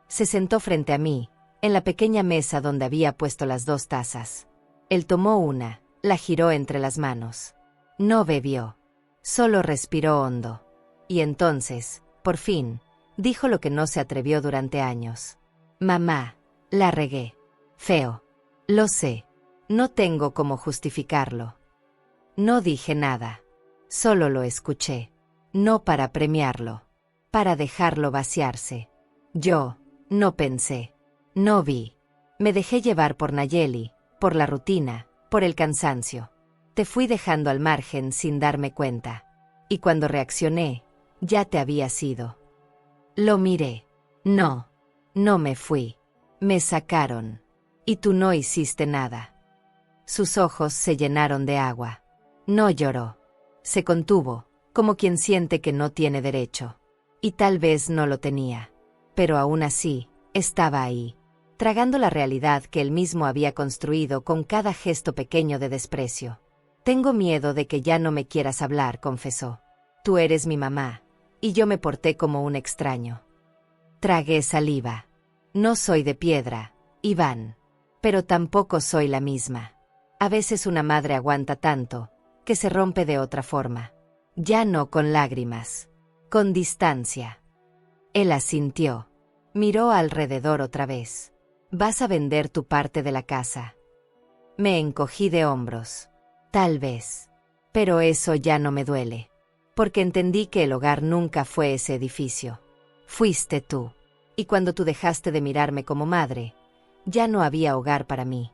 Se sentó frente a mí, en la pequeña mesa donde había puesto las 2 tazas. Él tomó una, la giró entre las manos. No bebió. Solo respiró hondo. Y entonces, por fin, dijo lo que no se atrevió durante años. «Mamá, la regué. Feo. Lo sé. No tengo cómo justificarlo». No dije nada. Solo lo escuché. No para premiarlo. Para dejarlo vaciarse. Yo, no pensé. No vi. Me dejé llevar por Nayeli, por la rutina, por el cansancio. Te fui dejando al margen sin darme cuenta. Y cuando reaccioné, ya te habías ido. Lo miré. No. No me fui. Me sacaron. Y tú no hiciste nada. Sus ojos se llenaron de agua. No lloró. Se contuvo, como quien siente que no tiene derecho. Y tal vez no lo tenía. Pero aún así, estaba ahí, tragando la realidad que él mismo había construido con cada gesto pequeño de desprecio. «Tengo miedo de que ya no me quieras hablar», confesó. «Tú eres mi mamá, y yo me porté como un extraño». Tragué saliva. No soy de piedra, Iván. Pero tampoco soy la misma. A veces una madre aguanta tanto, que se rompe de otra forma. Ya no con lágrimas, con distancia. Él asintió. Miró alrededor otra vez. ¿Vas a vender tu parte de la casa? Me encogí de hombros. Tal vez. Pero eso ya no me duele. Porque entendí que el hogar nunca fue ese edificio. Fuiste tú. Y cuando tú dejaste de mirarme como madre, ya no había hogar para mí.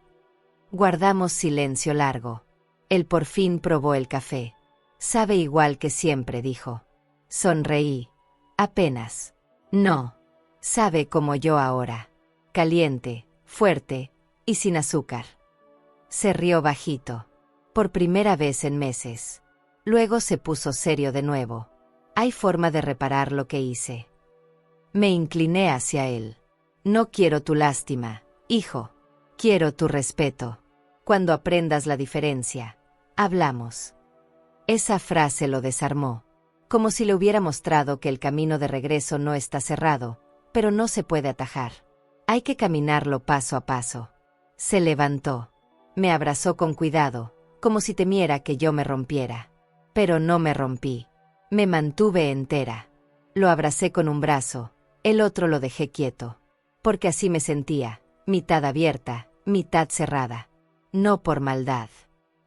Guardamos silencio largo. Él por fin probó el café. Sabe igual que siempre, dijo. Sonreí. Apenas. No. Sabe como yo ahora. Caliente, fuerte y sin azúcar. Se rió bajito. Por primera vez en meses. Luego se puso serio de nuevo. Hay forma de reparar lo que hice. Me incliné hacia él. No quiero tu lástima, hijo. Quiero tu respeto. Cuando aprendas la diferencia, hablamos. Esa frase lo desarmó. Como si le hubiera mostrado que el camino de regreso no está cerrado, pero no se puede atajar. Hay que caminarlo paso a paso. Se levantó. Me abrazó con cuidado, como si temiera que yo me rompiera. Pero no me rompí. Me mantuve entera. Lo abracé con un brazo, el otro lo dejé quieto. Porque así me sentía, mitad abierta, mitad cerrada. No por maldad.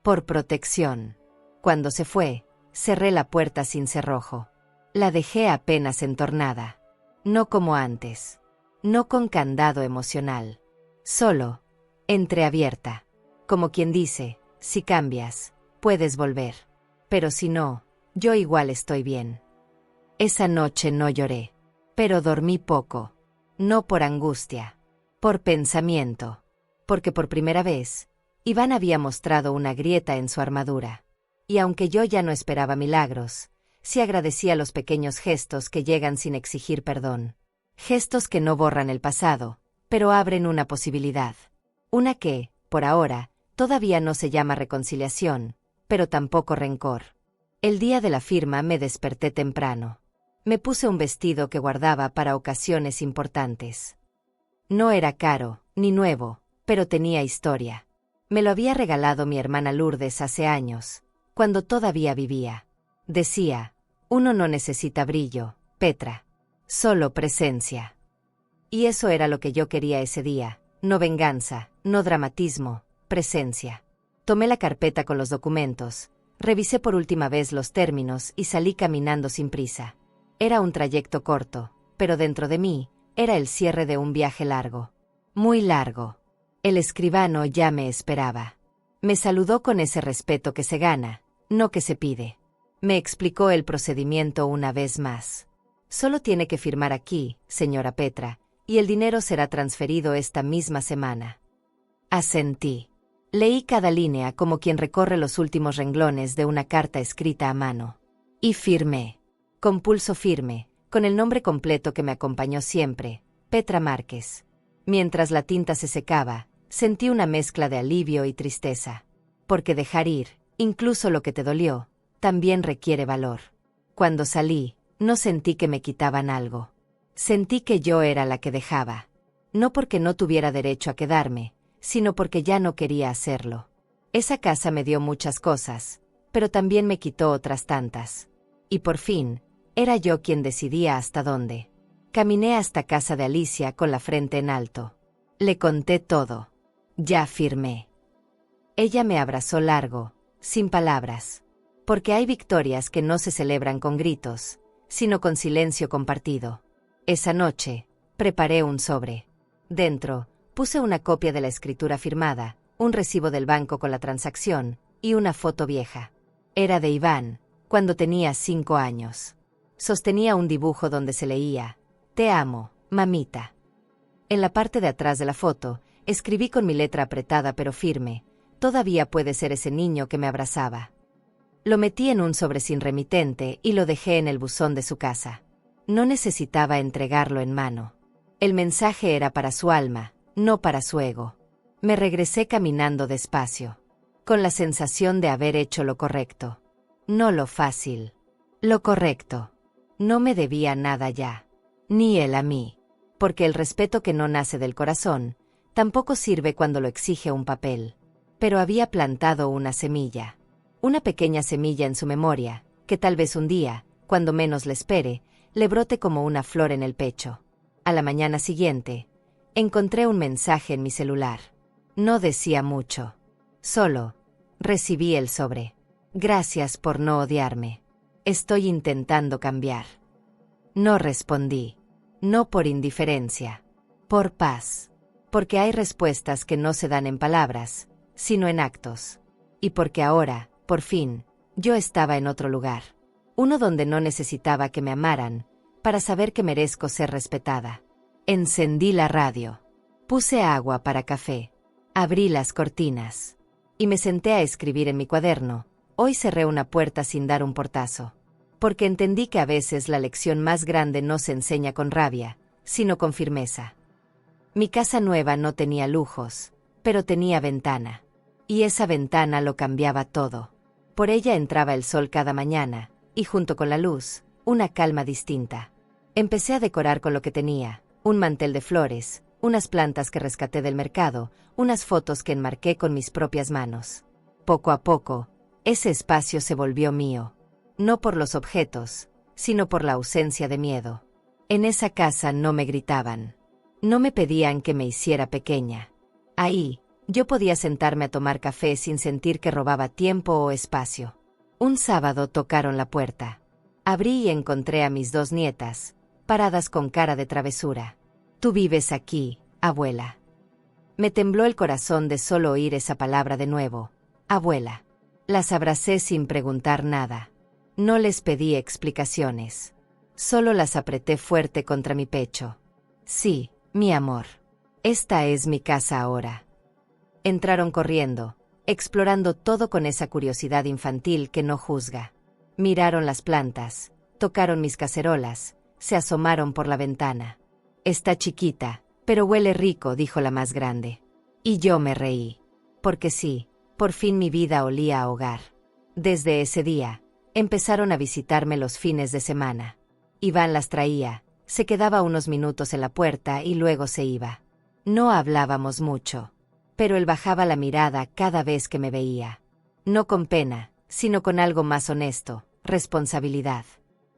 Por protección. Cuando se fue, cerré la puerta sin cerrojo. La dejé apenas entornada. No como antes. No con candado emocional. Solo, entreabierta. Como quien dice, si cambias, puedes volver. Pero si no, yo igual estoy bien. Esa noche no lloré. Pero dormí poco. No por angustia. Por pensamiento. Porque por primera vez, Iván había mostrado una grieta en su armadura. Y aunque yo ya no esperaba milagros, sí agradecía los pequeños gestos que llegan sin exigir perdón. Gestos que no borran el pasado, pero abren una posibilidad. Una que, por ahora, todavía no se llama reconciliación, pero tampoco rencor. El día de la firma me desperté temprano. Me puse un vestido que guardaba para ocasiones importantes. No era caro, ni nuevo, pero tenía historia. Me lo había regalado mi hermana Lourdes hace años, cuando todavía vivía. Decía, uno no necesita brillo, Petra. Solo presencia. Y eso era lo que yo quería ese día, no venganza, no dramatismo, presencia. Tomé la carpeta con los documentos, revisé por última vez los términos y salí caminando sin prisa. Era un trayecto corto, pero dentro de mí, era el cierre de un viaje largo. Muy largo. El escribano ya me esperaba. Me saludó con ese respeto que se gana, no que se pide. Me explicó el procedimiento una vez más. Solo tiene que firmar aquí, señora Petra, y el dinero será transferido esta misma semana. Asentí. Leí cada línea como quien recorre los últimos renglones de una carta escrita a mano. Y firmé. Con pulso firme, con el nombre completo que me acompañó siempre, Petra Márquez. Mientras la tinta se secaba, sentí una mezcla de alivio y tristeza. Porque dejar ir, incluso lo que te dolió, también requiere valor. Cuando salí, no sentí que me quitaban algo. Sentí que yo era la que dejaba. No porque no tuviera derecho a quedarme, sino porque ya no quería hacerlo. Esa casa me dio muchas cosas, pero también me quitó otras tantas. Y por fin, era yo quien decidía hasta dónde. Caminé hasta casa de Alicia con la frente en alto. Le conté todo. Ya firmé. Ella me abrazó largo, sin palabras. Porque hay victorias que no se celebran con gritos, sino con silencio compartido. Esa noche, preparé un sobre. Dentro, puse una copia de la escritura firmada, un recibo del banco con la transacción, y una foto vieja. Era de Iván, cuando tenía 5 años. Sostenía un dibujo donde se leía, «Te amo, mamita». En la parte de atrás de la foto, escribí con mi letra apretada pero firme, «Todavía puede ser ese niño que me abrazaba». Lo metí en un sobre sin remitente y lo dejé en el buzón de su casa. No necesitaba entregarlo en mano. El mensaje era para su alma, no para su ego. Me regresé caminando despacio, con la sensación de haber hecho lo correcto. No lo fácil. Lo correcto. No me debía nada ya. Ni él a mí. Porque el respeto que no nace del corazón, tampoco sirve cuando lo exige un papel. pero había plantado una semilla. Una pequeña semilla en su memoria, que tal vez un día, cuando menos le espere, le brote como una flor en el pecho. A la mañana siguiente, encontré un mensaje en mi celular. No decía mucho. Solo, recibí el sobre. Gracias por no odiarme. Estoy intentando cambiar. No respondí. No por indiferencia. Por paz. Porque hay respuestas que no se dan en palabras, sino en actos. Y porque ahora, por fin, yo estaba en otro lugar. Uno donde no necesitaba que me amaran, para saber que merezco ser respetada. Encendí la radio. Puse agua para café. Abrí las cortinas. Y me senté a escribir en mi cuaderno. Hoy cerré una puerta sin dar un portazo. Porque entendí que a veces la lección más grande no se enseña con rabia, sino con firmeza. Mi casa nueva no tenía lujos, pero tenía ventana. Y esa ventana lo cambiaba todo. Por ella entraba el sol cada mañana, y junto con la luz, una calma distinta. Empecé a decorar con lo que tenía, un mantel de flores, unas plantas que rescaté del mercado, unas fotos que enmarqué con mis propias manos. Poco a poco, ese espacio se volvió mío. No por los objetos, sino por la ausencia de miedo. En esa casa no me gritaban. No me pedían que me hiciera pequeña. Ahí, yo podía sentarme a tomar café sin sentir que robaba tiempo o espacio. Un sábado tocaron la puerta. Abrí y encontré a mis 2 nietas, paradas con cara de travesura. «Tú vives aquí, abuela». Me tembló el corazón de solo oír esa palabra de nuevo. «Abuela». Las abracé sin preguntar nada. No les pedí explicaciones. Solo las apreté fuerte contra mi pecho. «Sí, mi amor. Esta es mi casa ahora». Entraron corriendo, explorando todo con esa curiosidad infantil que no juzga. Miraron las plantas, tocaron mis cacerolas, se asomaron por la ventana. «Está chiquita, pero huele rico», dijo la más grande. Y yo me reí. Porque sí, por fin mi vida olía a hogar. Desde ese día, empezaron a visitarme los fines de semana. Iván las traía, se quedaba unos minutos en la puerta y luego se iba. No hablábamos mucho, pero él bajaba la mirada cada vez que me veía. No con pena, sino con algo más honesto, responsabilidad.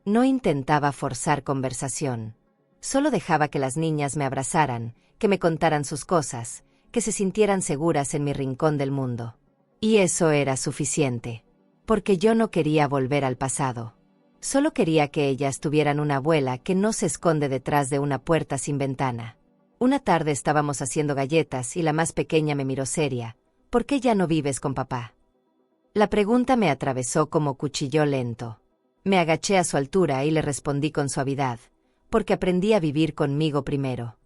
No intentaba forzar conversación. Solo dejaba que las niñas me abrazaran, que me contaran sus cosas, que se sintieran seguras en mi rincón del mundo. Y eso era suficiente. Porque yo no quería volver al pasado. Solo quería que ellas tuvieran una abuela que no se esconde detrás de una puerta sin ventana. Una tarde estábamos haciendo galletas y la más pequeña me miró seria. «¿Por qué ya no vives con papá?». La pregunta me atravesó como cuchillo lento. Me agaché a su altura y le respondí con suavidad, porque aprendí a vivir conmigo primero.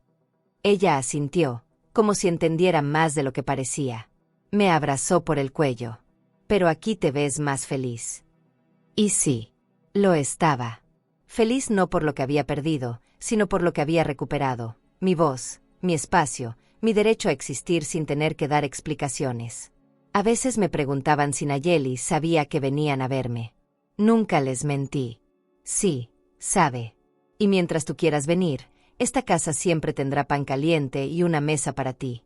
Ella asintió, como si entendiera más de lo que parecía. Me abrazó por el cuello. «Pero aquí te ves más feliz». Y sí, lo estaba. Feliz no por lo que había perdido, sino por lo que había recuperado. Mi voz, mi espacio, mi derecho a existir sin tener que dar explicaciones. A veces me preguntaban si Nayeli sabía que venían a verme. Nunca les mentí. Sí, sabe. Y mientras tú quieras venir, esta casa siempre tendrá pan caliente y una mesa para ti.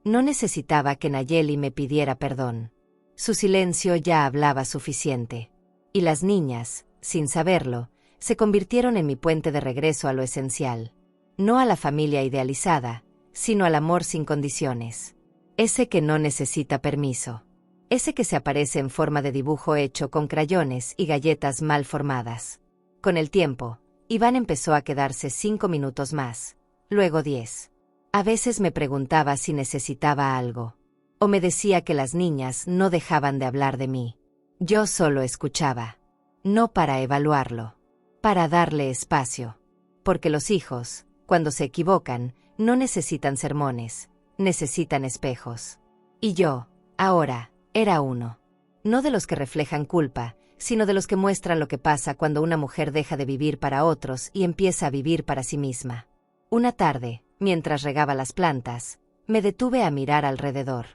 No necesitaba que Nayeli me pidiera perdón. Su silencio ya hablaba suficiente. Y las niñas, sin saberlo, se convirtieron en mi puente de regreso a lo esencial. No a la familia idealizada, sino al amor sin condiciones. Ese que no necesita permiso. Ese que se aparece en forma de dibujo hecho con crayones y galletas mal formadas. Con el tiempo, Iván empezó a quedarse 5 minutos más, luego 10. A veces me preguntaba si necesitaba algo. O me decía que las niñas no dejaban de hablar de mí. Yo solo escuchaba. No para evaluarlo. Para darle espacio. Porque los hijos, cuando se equivocan, no necesitan sermones, necesitan espejos. Y yo, ahora, era uno. No de los que reflejan culpa, sino de los que muestran lo que pasa cuando una mujer deja de vivir para otros y empieza a vivir para sí misma. Una tarde, mientras regaba las plantas, me detuve a mirar alrededor.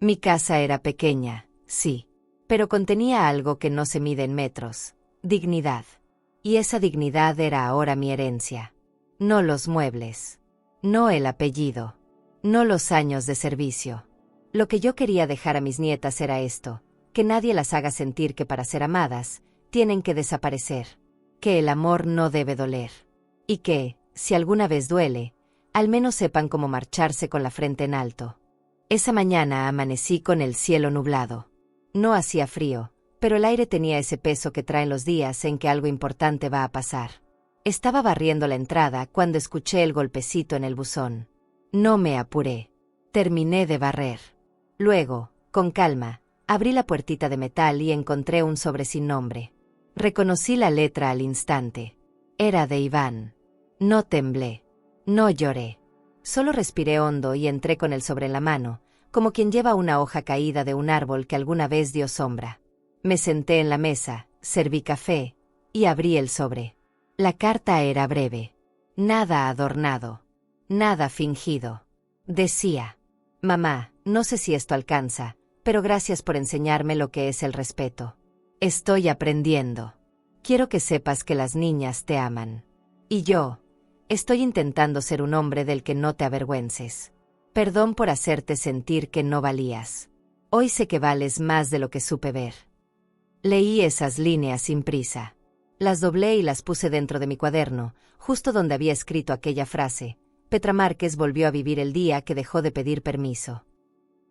Mi casa era pequeña, sí, pero contenía algo que no se mide en metros: dignidad. Y esa dignidad era ahora mi herencia. No los muebles. No el apellido. No los años de servicio. Lo que yo quería dejar a mis nietas era esto, que nadie las haga sentir que para ser amadas, tienen que desaparecer, que el amor no debe doler, y que, si alguna vez duele, al menos sepan cómo marcharse con la frente en alto. Esa mañana amanecí con el cielo nublado. No hacía frío, pero el aire tenía ese peso que traen los días en que algo importante va a pasar. Estaba barriendo la entrada cuando escuché el golpecito en el buzón. No me apuré. Terminé de barrer. Luego, con calma, abrí la puertita de metal y encontré un sobre sin nombre. Reconocí la letra al instante. Era de Iván. No temblé. No lloré. Solo respiré hondo y entré con el sobre en la mano, como quien lleva una hoja caída de un árbol que alguna vez dio sombra. Me senté en la mesa, serví café, y abrí el sobre. La carta era breve. Nada adornado. Nada fingido. Decía: mamá, no sé si esto alcanza, pero gracias por enseñarme lo que es el respeto. Estoy aprendiendo. Quiero que sepas que las niñas te aman. Y yo, estoy intentando ser un hombre del que no te avergüences. Perdón por hacerte sentir que no valías. Hoy sé que vales más de lo que supe ver. Leí esas líneas sin prisa. Las doblé y las puse dentro de mi cuaderno, justo donde había escrito aquella frase. Petra Márquez volvió a vivir el día que dejó de pedir permiso.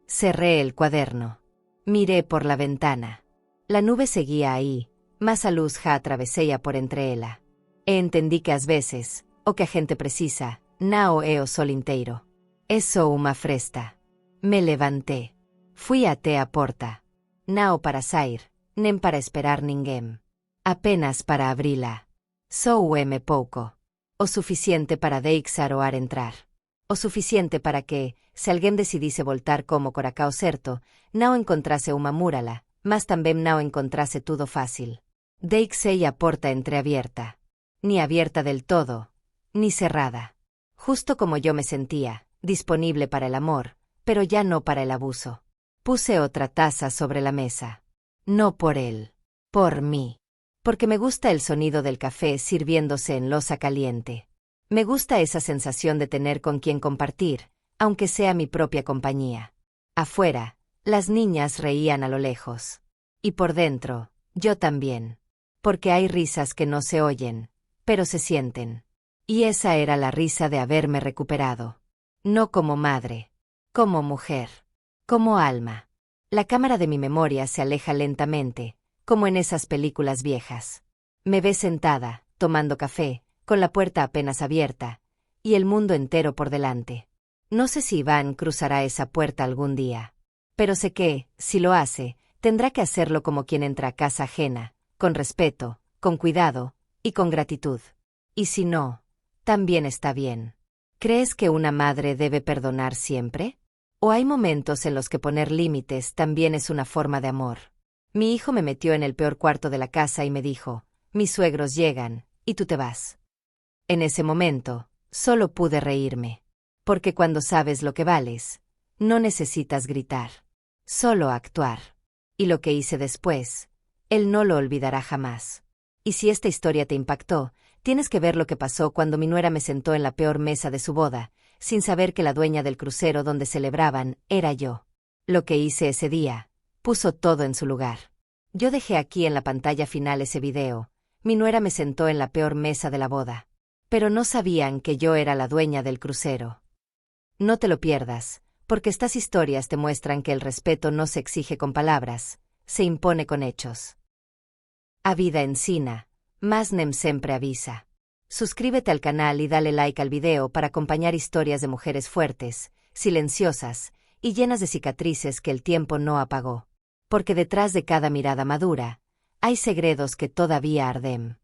Cerré el cuaderno. Miré por la ventana. La nube seguía ahí, mas a luz ja atravesella por entre ela. E entendí que ás veces, o que a gente precisa, nao é o sol inteiro. Eso uma fresta. Me levanté. Fui até a porta. Nao para sair, nem para esperar ninguém. Apenas para abrila. Sou eme pouco. O suficiente para deixar o ar entrar. O suficiente para que, se alguén decidise voltar como coracao certo, nao encontrase uma múrala, mas tamén nao encontrase tudo fácil. Deixei a porta entreabierta. Ni abierta del todo, ni cerrada. Justo como yo me sentía, disponible para el amor, pero ya no para el abuso. Puse otra taza sobre la mesa. No por él. Por mí. Porque me gusta el sonido del café sirviéndose en loza caliente. Me gusta esa sensación de tener con quien compartir, aunque sea mi propia compañía. Afuera, las niñas reían a lo lejos. Y por dentro, yo también. Porque hay risas que no se oyen, pero se sienten. Y esa era la risa de haberme recuperado. No como madre. Como mujer. Como alma. La cámara de mi memoria se aleja lentamente, como en esas películas viejas. Me ve sentada, tomando café, con la puerta apenas abierta, y el mundo entero por delante. No sé si Iván cruzará esa puerta algún día. Pero sé que, si lo hace, tendrá que hacerlo como quien entra a casa ajena, con respeto, con cuidado, y con gratitud. Y si no, también está bien. ¿Crees que una madre debe perdonar siempre? ¿O hay momentos en los que poner límites también es una forma de amor? Mi hijo me metió en el peor cuarto de la casa y me dijo: mis suegros llegan, y tú te vas. En ese momento, solo pude reírme. Porque cuando sabes lo que vales, no necesitas gritar. Solo actuar. Y lo que hice después, él no lo olvidará jamás. Y si esta historia te impactó, tienes que ver lo que pasó cuando mi nuera me sentó en la peor mesa de su boda, sin saber que la dueña del crucero donde celebraban era yo. Lo que hice ese día, puso todo en su lugar. Yo dejé aquí en la pantalla final ese video. Mi nuera me sentó en la peor mesa de la boda. Pero no sabían que yo era la dueña del crucero. No te lo pierdas, porque estas historias te muestran que el respeto no se exige con palabras, se impone con hechos. A vida ensina, mas nem sempre avisa. Suscríbete al canal y dale like al video para acompañar historias de mujeres fuertes, silenciosas y llenas de cicatrices que el tiempo no apagó. Porque detrás de cada mirada madura, hay segredos que todavía arden.